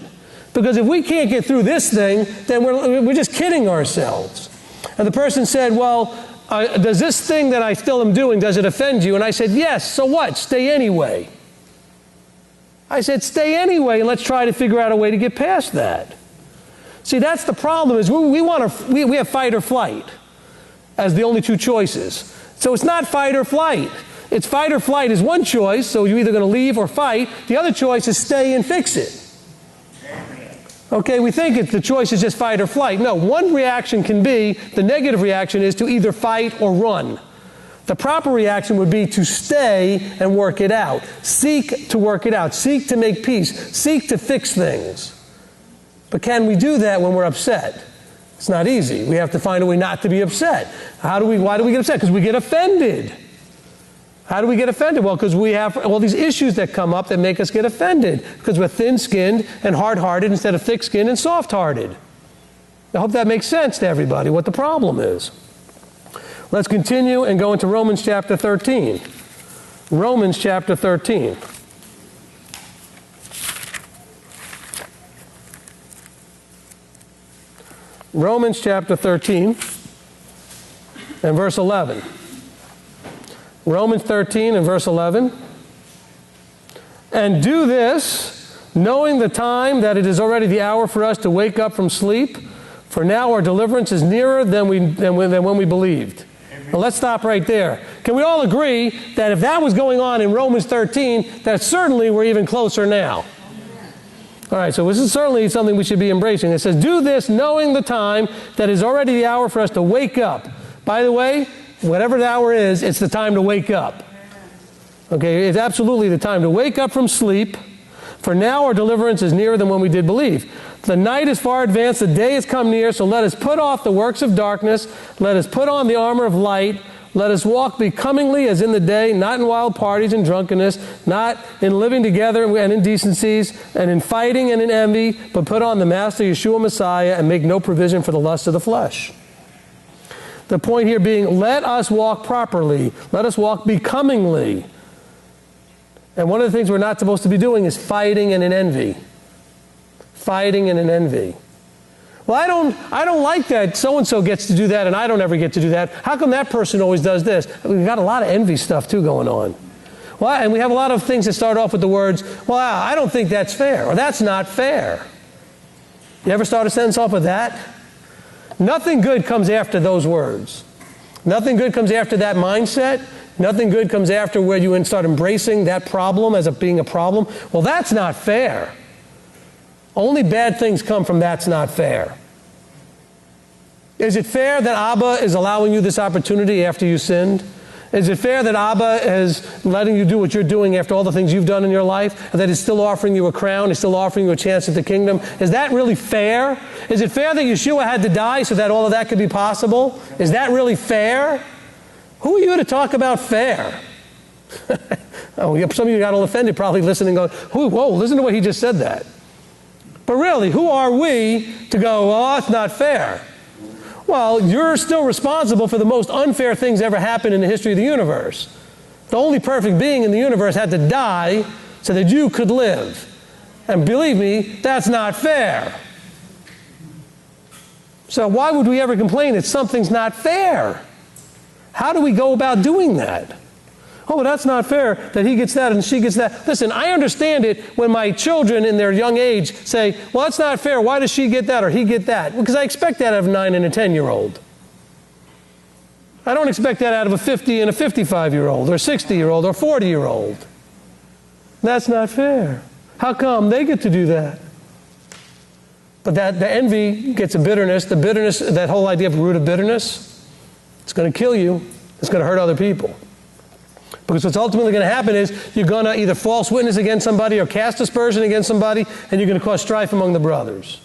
Because if we can't get through this thing, then we're just kidding ourselves. And the person said, well, does this thing that I still am doing, does it offend you? And I said, yes, so what? Stay anyway. I said, stay anyway, and let's try to figure out a way to get past that. See, that's the problem, is we have fight or flight as the only two choices. So it's not fight or flight. It's fight or flight is one choice, so you're either going to leave or fight. The other choice is stay and fix it. Okay, we think the choice is just fight or flight. No, one reaction can be, the negative reaction is to either fight or run. The proper reaction would be to stay and work it out. Seek to work it out. Seek to make peace. Seek to fix things. But can we do that when we're upset? It's not easy. We have to find a way not to be upset. Why do we get upset? Because we get offended. How do we get offended? Well, because we have all these issues that come up that make us get offended. Because we're thin-skinned and hard-hearted instead of thick-skinned and soft-hearted. I hope that makes sense to everybody, what the problem is. Let's continue and go into Romans chapter 13. Romans chapter 13. Romans chapter 13 and verse 11. Romans 13 and verse 11. And do this, knowing the time that it is already the hour for us to wake up from sleep, for now our deliverance is nearer than when we believed. Well, let's stop right there. Can we all agree that if that was going on in Romans 13, that certainly we're even closer now? All right, so this is certainly something we should be embracing. It says, do this knowing the time that is already the hour for us to wake up. By the way, whatever the hour is, it's the time to wake up. Okay, it's absolutely the time to wake up from sleep. For now our deliverance is nearer than when we did believe. The night is far advanced, the day has come near, so let us put off the works of darkness. Let us put on the armor of light. Let us walk becomingly as in the day, not in wild parties and drunkenness, not in living together and indecencies, and in fighting and in envy, but put on the Master Yeshua Messiah and make no provision for the lust of the flesh. The point here being, let us walk properly. Let us walk becomingly. And one of the things we're not supposed to be doing is fighting and in envy. Fighting and in envy. Well, I don't like that so-and-so gets to do that and I don't ever get to do that. How come that person always does this? We've got a lot of envy stuff too going on. Well, and we have a lot of things that start off with the words, well, I don't think that's fair, or that's not fair. You ever start a sentence off with that? Nothing good comes after those words. Nothing good comes after that mindset. Nothing good comes after where you start embracing that problem as being a problem. Well, that's not fair. Only bad things come from that's not fair. Is it fair that Abba is allowing you this opportunity after you sinned? Is it fair that Abba is letting you do what you're doing after all the things you've done in your life? And that he's still offering you a crown? He's still offering you a chance at the kingdom? Is that really fair? Is it fair that Yeshua had to die so that all of that could be possible? Is that really fair? Who are you to talk about fair? Oh, some of you got all offended probably listening going, whoa, listen to what he just said that. But really, who are we to go, well, that's not fair? Well, you're still responsible for the most unfair things ever happened in the history of the universe. The only perfect being in the universe had to die so that you could live. And believe me, that's not fair. So why would we ever complain that something's not fair? How do we go about doing that? Oh, that's not fair that he gets that and she gets that. Listen, I understand it when my children in their young age say, well, that's not fair. Why does she get that or he get that? Because I expect that out of a 9 and a 10-year-old. I don't expect that out of a 50 and a 55-year-old or 60-year-old or 40-year-old. That's not fair. How come they get to do that? But the envy gets a bitterness. The bitterness, that whole idea of root of bitterness, it's going to kill you. It's going to hurt other people. Because what's ultimately going to happen is you're going to either false witness against somebody or cast aspersion against somebody, and you're going to cause strife among the brothers.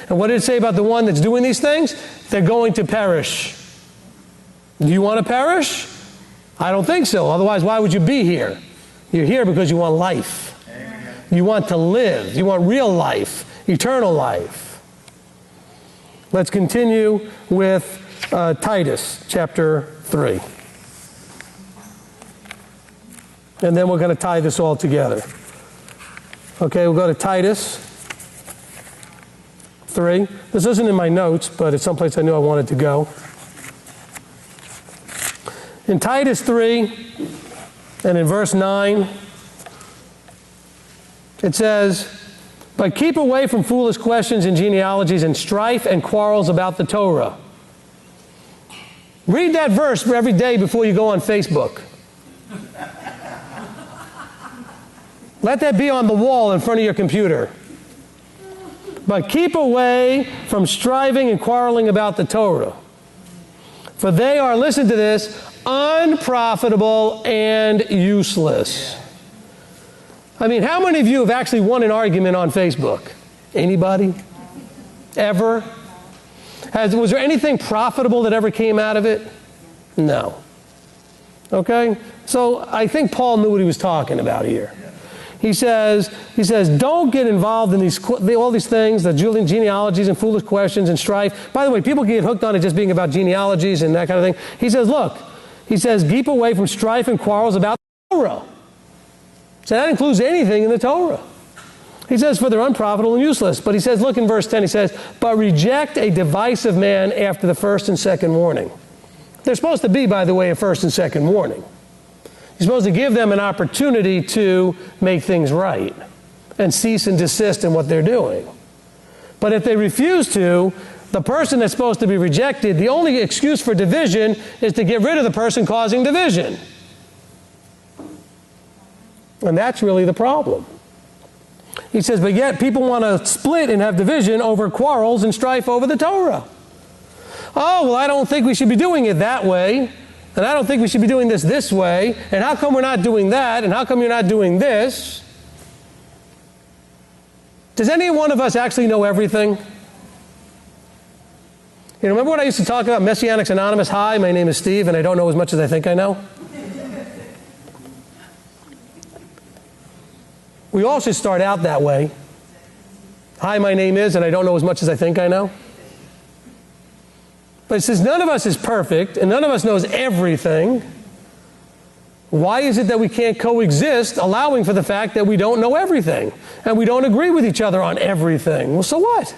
And what did it say about the one that's doing these things? They're going to perish. Do you want to perish? I don't think so. Otherwise, why would you be here? You're here because you want life. Amen. You want to live. You want real life, eternal life. Let's continue with Titus chapter 3. And then we're going to tie this all together. Okay, we'll go to Titus 3. This isn't in my notes, but it's someplace I knew I wanted to go. In Titus 3 and in verse 9, it says, "But keep away from foolish questions and genealogies and strife and quarrels about the Torah." Read that verse every day before you go on Facebook. Let that be on the wall in front of your computer. "But keep away from striving and quarreling about the Torah. For they are," listen to this, "unprofitable and useless." I mean, how many of you have actually won an argument on Facebook? Anybody? Ever? Was there anything profitable that ever came out of it? No. Okay? So I think Paul knew what he was talking about here. He says, don't get involved in all these things, the genealogies and foolish questions and strife. By the way, people can get hooked on it just being about genealogies and that kind of thing. He says, look, keep away from strife and quarrels about the Torah. So that includes anything in the Torah. He says, for they're unprofitable and useless. But he says, look in verse 10, he says, "But reject a divisive man after the first and second warning." They're supposed to be, by the way, a first and second warning. You're supposed to give them an opportunity to make things right and cease and desist in what they're doing. But if they refuse to, the person that's supposed to be rejected, the only excuse for division is to get rid of the person causing division. And that's really the problem. He says, but yet people want to split and have division over quarrels and strife over the Torah. Oh, well, I don't think we should be doing it that way. And I don't think we should be doing this way. And how come we're not doing that? And how come you're not doing this? Does any one of us actually know everything? You remember when I used to talk about Messianics Anonymous? Hi, my name is Steve, and I don't know as much as I think I know. We all should start out that way. Hi, my name is, and I don't know as much as I think I know. But it says none of us is perfect, and none of us knows everything. Why is it that we can't coexist, allowing for the fact that we don't know everything, and we don't agree with each other on everything? Well, so what?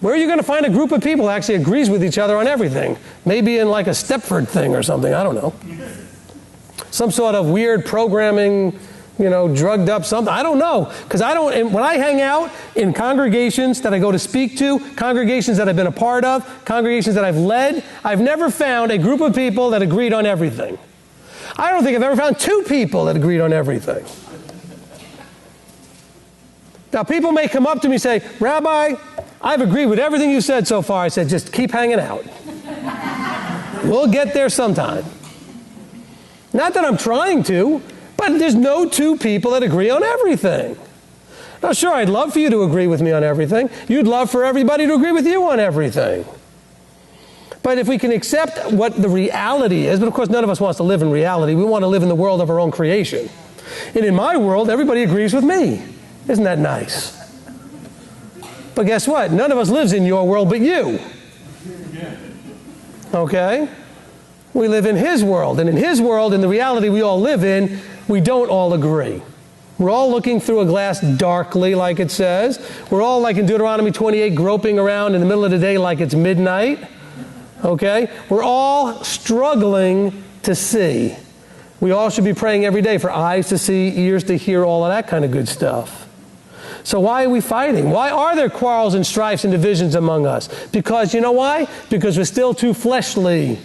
Where are you going to find a group of people that actually agrees with each other on everything? Maybe in like a Stepford thing or something, I don't know. Some sort of weird programming, drugged up something. I don't know. Because when I hang out in congregations that I go to speak to, congregations that I've been a part of, congregations that I've led, I've never found a group of people that agreed on everything. I don't think I've ever found two people that agreed on everything. Now, people may come up to me and say, Rabbi, I've agreed with everything you said so far. I said, just keep hanging out. We'll get there sometime. Not that I'm trying to, but there's no two people that agree on everything. Now, sure, I'd love for you to agree with me on everything. You'd love for everybody to agree with you on everything. But if we can accept what the reality is, but of course none of us wants to live in reality. We want to live in the world of our own creation. And in my world, everybody agrees with me. Isn't that nice? But guess what? None of us lives in your world but you. Okay? We live in His world. And in His world, in the reality we all live in, we don't all agree. We're all looking through a glass darkly, like it says. We're all, like in Deuteronomy 28, groping around in the middle of the day like it's midnight. Okay? We're all struggling to see. We all should be praying every day for eyes to see, ears to hear, all of that kind of good stuff. So why are we fighting? Why are there quarrels and strifes and divisions among us? Because, you know why? Because we're still too fleshly.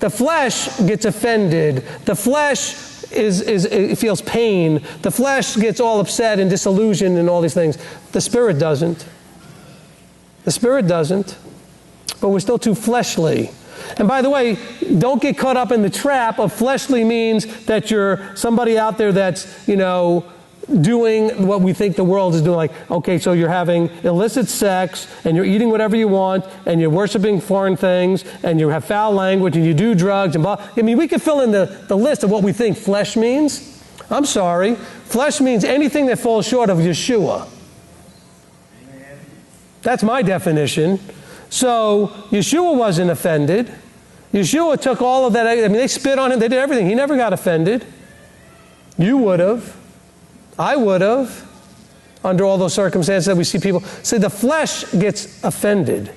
The flesh gets offended. The flesh it feels pain. The flesh gets all upset and disillusioned and all these things. The Spirit doesn't. The Spirit doesn't. But we're still too fleshly. And by the way, don't get caught up in the trap of fleshly means that you're somebody out there that's, doing what we think the world is doing. Like, okay, so you're having illicit sex, and you're eating whatever you want, and you're worshiping foreign things, and you have foul language, and you do drugs, and blah. I mean, we could fill in the list of what we think flesh means. I'm sorry. Flesh means anything that falls short of Yeshua. That's my definition. So Yeshua wasn't offended. Yeshua took all of that. I mean, they spit on him. They did everything. He never got offended. You would have. I would have. Under all those circumstances that we see people. See, the flesh gets offended.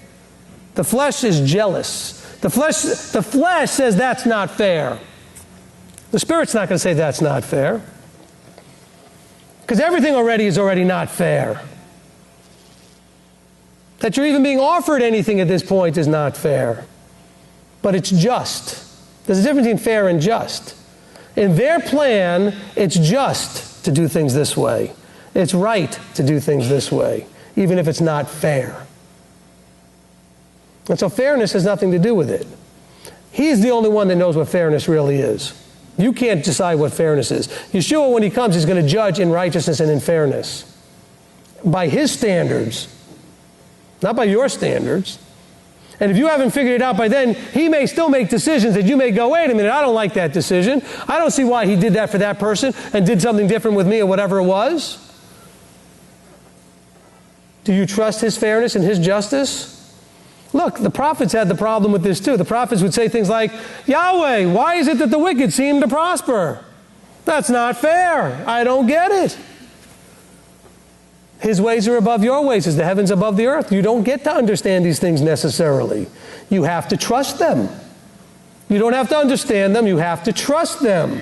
The flesh is jealous. The flesh says that's not fair. The Spirit's not going to say that's not fair. Because everything is already not fair. That you're even being offered anything at this point is not fair. But it's just. There's a difference between fair and just. In their plan, it's just to do things this way. It's right to do things this way, even if it's not fair. And so fairness has nothing to do with it. He's the only one that knows what fairness really is. You can't decide what fairness is. Yeshua, when he comes, is going to judge in righteousness and in fairness. By his standards. Not by your standards. And if you haven't figured it out by then, he may still make decisions that you may go, wait a minute, I don't like that decision. I don't see why he did that for that person and did something different with me or whatever it was. Do you trust his fairness and his justice? Look, the prophets had the problem with this too. The prophets would say things like, Yahweh, why is it that the wicked seem to prosper? That's not fair. I don't get it. His ways are above your ways, as the heavens above the earth. You don't get to understand these things necessarily. You have to trust them. You don't have to understand them. You have to trust them.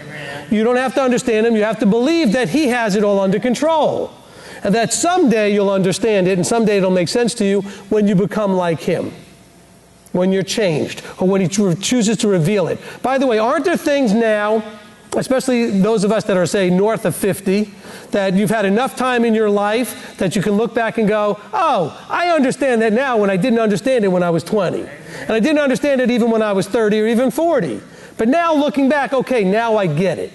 You don't have to understand them. You have to believe that he has it all under control. And that someday you'll understand it, and someday it'll make sense to you when you become like him. When you're changed, or when he chooses to reveal it. By the way, aren't there things now, especially those of us that are, say, north of 50, that you've had enough time in your life that you can look back and go, oh, I understand that now when I didn't understand it when I was 20. And I didn't understand it even when I was 30 or even 40. But now looking back, okay, now I get it.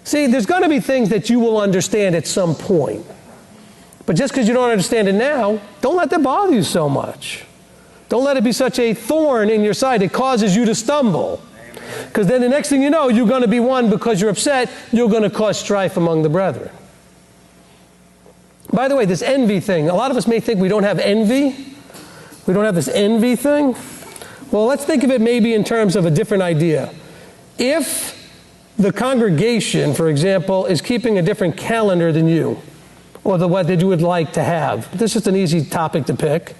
See, there's going to be things that you will understand at some point. But just because you don't understand it now, don't let that bother you so much. Don't let it be such a thorn in your side. It causes you to stumble. Because then the next thing you know, you're going to be one because you're upset. You're going to cause strife among the brethren. By the way, this envy thing, a lot of us may think we don't have envy. We don't have this envy thing. Well, let's think of it maybe in terms of a different idea. If the congregation, for example, is keeping a different calendar than you, or the what that you would like to have, this is an easy topic to pick,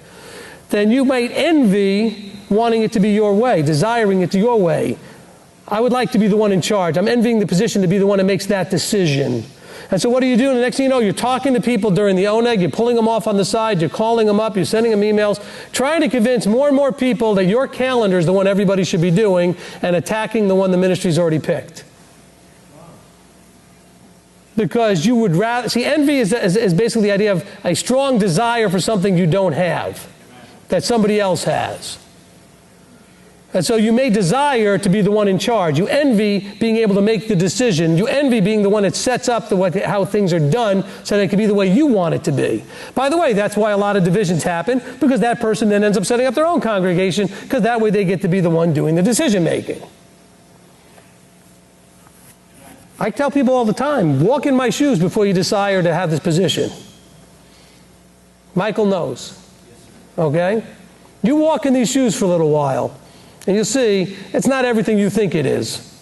then you might envy wanting it to be your way, desiring it your way. I would like to be the one in charge. I'm envying the position to be the one that makes that decision. And so what do? And the next thing you know, you're talking to people during the oneg, you're pulling them off on the side, you're calling them up, you're sending them emails, trying to convince more and more people that your calendar is the one everybody should be doing, and attacking the one the ministry's already picked. Because you would rather, see, envy is basically the idea of a strong desire for something you don't have, that somebody else has. And so you may desire to be the one in charge. You envy being able to make the decision. You envy being the one that sets up how things are done so that it can be the way you want it to be. By the way, that's why a lot of divisions happen, because that person then ends up setting up their own congregation, because that way they get to be the one doing the decision making. I tell people all the time, walk in my shoes before you desire to have this position. Michael knows. Okay? You walk in these shoes for a little while, and you'll see it's not everything you think it is.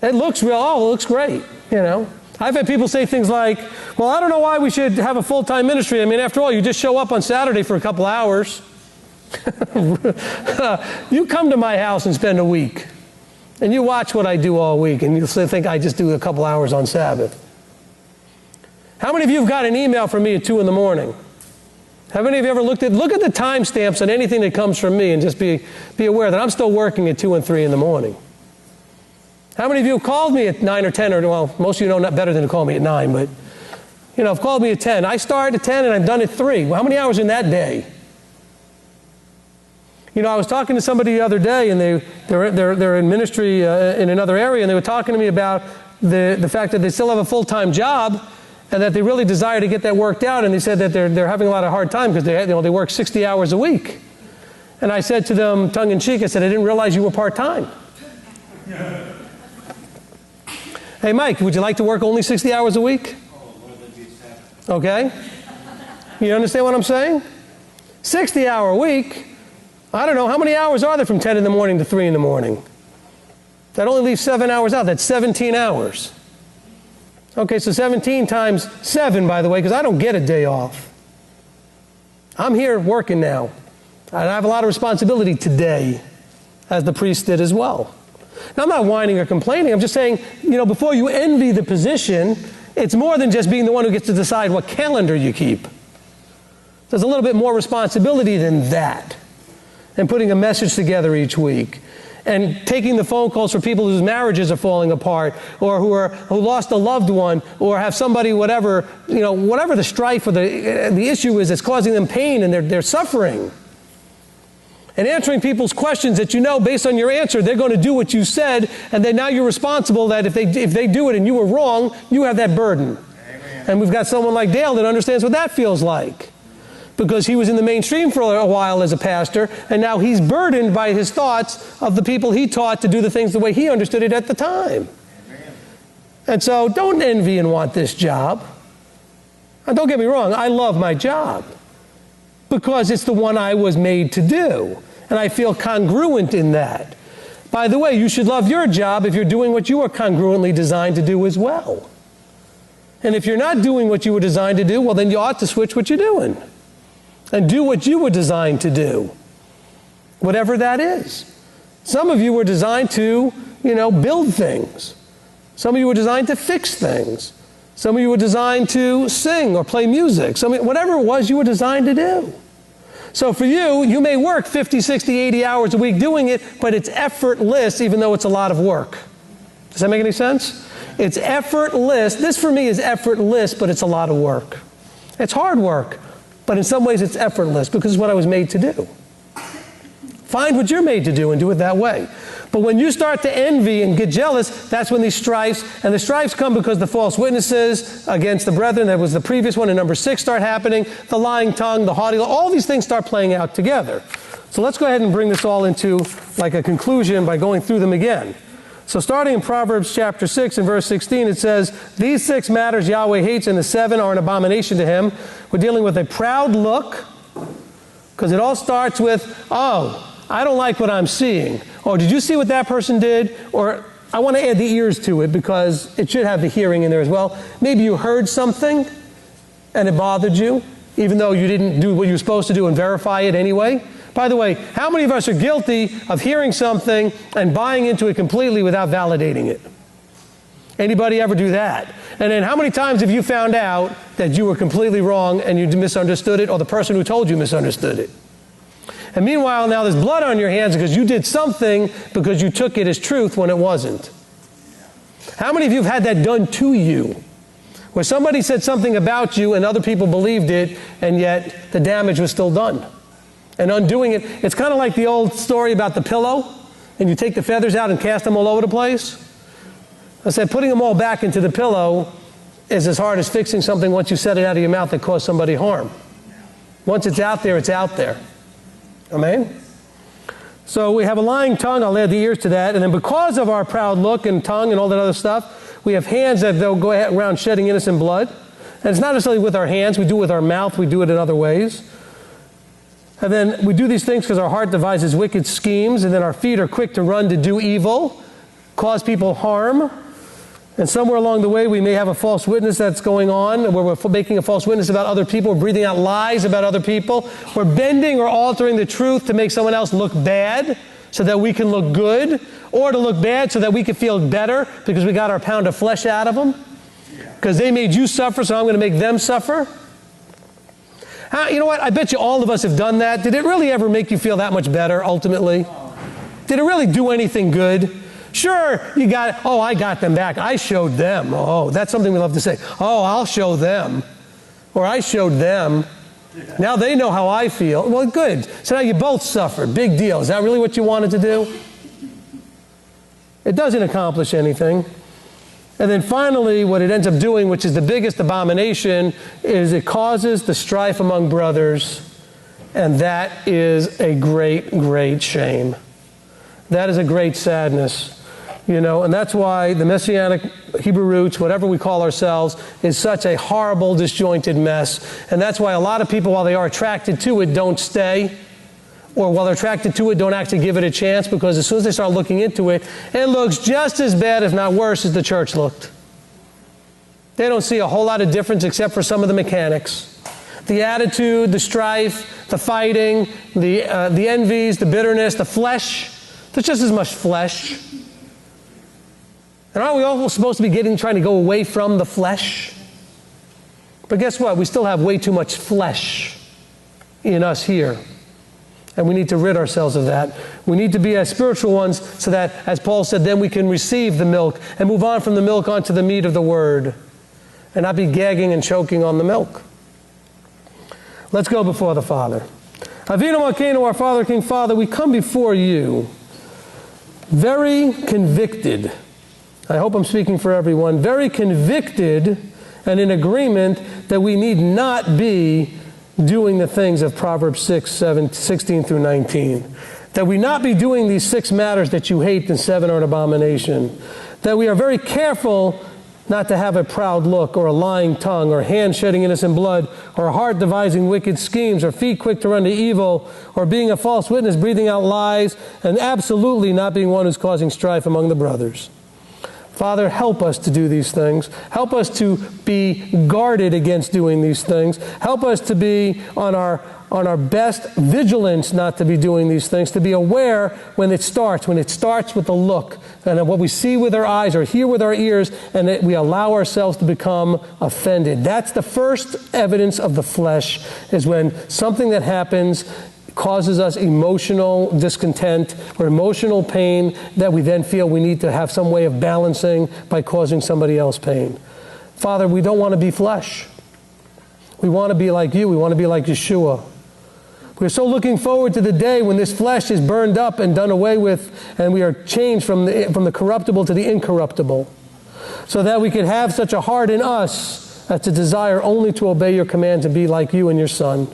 It looks real, it looks great, you know. I've had people say things like, well, I don't know why we should have a full-time ministry. I mean, after all, you just show up on Saturday for a couple hours. You come to my house and spend a week, and you watch what I do all week, and you'll think I just do a couple hours on Sabbath. How many of you have got an email from me at 2 in the morning? Have any of you ever look at the timestamps on anything that comes from me and just be aware that I'm still working at 2 and 3 in the morning? How many of you have called me at 9 or 10, or, well, most of you know not better than to call me at 9, but, you know, have called me at 10. I start at 10 and I'm done at 3. Well, how many hours in that day? You know, I was talking to somebody the other day, and they're in ministry in another area, and they were talking to me about the fact that they still have a full-time job and that they really desire to get that worked out. And they said that they're having a lot of hard time because they work 60 hours a week. And I said to them, tongue-in-cheek, I said, I didn't realize you were part-time. Hey, Mike, would you like to work only 60 hours a week? Okay. You understand what I'm saying? 60-hour week, I don't know, how many hours are there from 10 in the morning to 3 in the morning? That only leaves 7 hours out. That's 17 hours. Okay, so 17 times 7, by the way, because I don't get a day off. I'm here working now. And I have a lot of responsibility today, as the priest did as well. Now, I'm not whining or complaining. I'm just saying, before you envy the position, it's more than just being the one who gets to decide what calendar you keep. There's a little bit more responsibility than that. And putting a message together each week. And taking the phone calls for people whose marriages are falling apart, or who lost a loved one, or have somebody, whatever the strife or the issue is that's causing them pain and they're suffering. And answering people's questions that based on your answer, they're going to do what you said, and then now you're responsible that if they do it and you were wrong, you have that burden. Amen. And we've got someone like Dale that understands what that feels like. Because he was in the mainstream for a while as a pastor, and now he's burdened by his thoughts of the people he taught to do the things the way he understood it at the time. Amen. And so don't envy and want this job. And don't get me wrong, I love my job because it's the one I was made to do. And I feel congruent in that. By the way, you should love your job if you're doing what you are congruently designed to do as well. And if you're not doing what you were designed to do, well, then you ought to switch what you're doing. And do what you were designed to do, whatever that is. Some of you were designed to, build things. Some of you were designed to fix things. Some of you were designed to sing or play music. Whatever it was you were designed to do. So for you, you may work 50, 60, 80 hours a week doing it, but it's effortless even though it's a lot of work. Does that make any sense? It's effortless. This for me is effortless, but it's a lot of work. It's hard work. But in some ways, it's effortless because it's what I was made to do. Find what you're made to do and do it that way. But when you start to envy and get jealous, that's when these strifes, and the strifes come because the false witnesses against the brethren, that was the previous one in number 6, start happening, the lying tongue, the haughty, all these things start playing out together. So let's go ahead and bring this all into like a conclusion by going through them again. So starting in Proverbs chapter 6 and verse 16, it says, these 6 matters Yahweh hates, and the 7 are an abomination to him. We're dealing with a proud look, because it all starts with, oh, I don't like what I'm seeing. Oh, did you see what that person did? Or I want to add the ears to it because it should have the hearing in there as well. Maybe you heard something and it bothered you, even though you didn't do what you were supposed to do and verify it anyway. By the way, how many of us are guilty of hearing something and buying into it completely without validating it? Anybody ever do that? And then how many times have you found out that you were completely wrong and you misunderstood it, or the person who told you misunderstood it? And meanwhile, now there's blood on your hands because you did something because you took it as truth when it wasn't. How many of you have had that done to you? Where somebody said something about you and other people believed it, and yet the damage was still done. And undoing it, it's kind of like the old story about the pillow, and you take the feathers out and cast them all over the place. I said putting them all back into the pillow is as hard as fixing something once you set it out of your mouth that caused somebody harm. Once it's out there, it's out there. Amen? So we have a lying tongue, I'll add the ears to that, and then because of our proud look and tongue and all that other stuff, we have hands that they'll go around shedding innocent blood. And it's not necessarily with our hands, we do it with our mouth, we do it in other ways. And then we do these things because our heart devises wicked schemes, and then our feet are quick to run to do evil, cause people harm. And somewhere along the way, we may have a false witness that's going on, where we're making a false witness about other people, we're breathing out lies about other people, we're bending or altering the truth to make someone else look bad so that we can look good, or to look bad so that we can feel better because we got our pound of flesh out of them. Because they made you suffer, so I'm going to make them suffer. You know what? I bet you all of us have done that. Did it really ever make you feel that much better, ultimately? Did it really do anything good? Sure, I got them back. I showed them. Oh, that's something we love to say. Oh, I'll show them. Or I showed them. Now they know how I feel. Well, good. So now you both suffered. Big deal. Is that really what you wanted to do? It doesn't accomplish anything. And then finally, what it ends up doing, which is the biggest abomination, is it causes the strife among brothers. And that is a great, great shame. That is a great sadness. And that's why the Messianic Hebrew roots, whatever we call ourselves, is such a horrible, disjointed mess. And that's why a lot of people, while they are attracted to it, don't stay. Or while they're attracted to it, don't actually give it a chance, because as soon as they start looking into it, it looks just as bad, if not worse, as the church looked. They don't see a whole lot of difference except for some of the mechanics. The attitude, the strife, the fighting, the envies, the bitterness, the flesh. There's just as much flesh. And aren't we all supposed to be trying to go away from the flesh? But guess what? We still have way too much flesh in us here. And we need to rid ourselves of that. We need to be as spiritual ones so that, as Paul said, then we can receive the milk and move on from the milk onto the meat of the Word and not be gagging and choking on the milk. Let's go before the Father. Avinu Malkeinu, our Father, King Father, we come before you very convicted. I hope I'm speaking for everyone. Very convicted and in agreement that we need not be doing the things of Proverbs 16 through 19. That we not be doing these 6 matters that you hate and 7 are an abomination. That we are very careful not to have a proud look or a lying tongue or hand shedding innocent blood or a heart devising wicked schemes or feet quick to run to evil or being a false witness, breathing out lies, and absolutely not being one who's causing strife among the brothers. Father, help us to do these things. Help us to be guarded against doing these things. Help us to be on our best vigilance not to be doing these things, to be aware when it starts with the look, and what we see with our eyes or hear with our ears, and that we allow ourselves to become offended. That's the first evidence of the flesh, is when something that happens causes us emotional discontent or emotional pain that we then feel we need to have some way of balancing by causing somebody else pain. Father, we don't want to be flesh. We want to be like you. We want to be like Yeshua. We're so looking forward to the day when this flesh is burned up and done away with, and we are changed from the corruptible to the incorruptible, so that we can have such a heart in us as to desire only to obey your commands and be like you and your Son.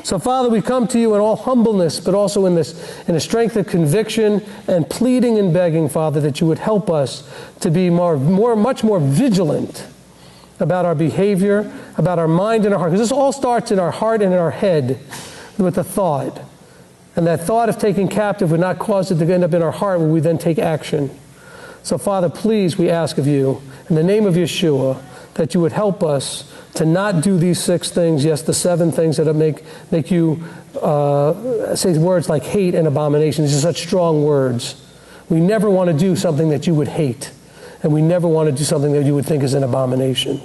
So, Father, we come to you in all humbleness, but also in a strength of conviction and pleading and begging, Father, that you would help us to be much more vigilant about our behavior, about our mind and our heart. Because this all starts in our heart and in our head with a thought. And that thought, if taken captive, would not cause it to end up in our heart, where we then take action. So, Father, please, we ask of you, in the name of Yeshua, that you would help us to not do these 6 things, yes, the 7 things that make you say words like hate and abomination. These are such strong words. We never want to do something that you would hate, and we never want to do something that you would think is an abomination.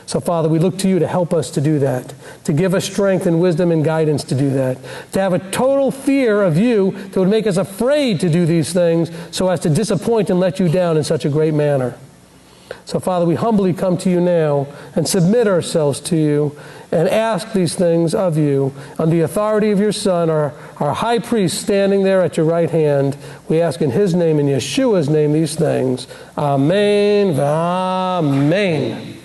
So, Father, we look to you to help us to do that, to give us strength and wisdom and guidance to do that, to have a total fear of you that would make us afraid to do these things so as to disappoint and let you down in such a great manner. So, Father, we humbly come to you now and submit ourselves to you and ask these things of you on the authority of your Son, our high priest standing there at your right hand. We ask in his name, in Yeshua's name, these things. Amen. Amen.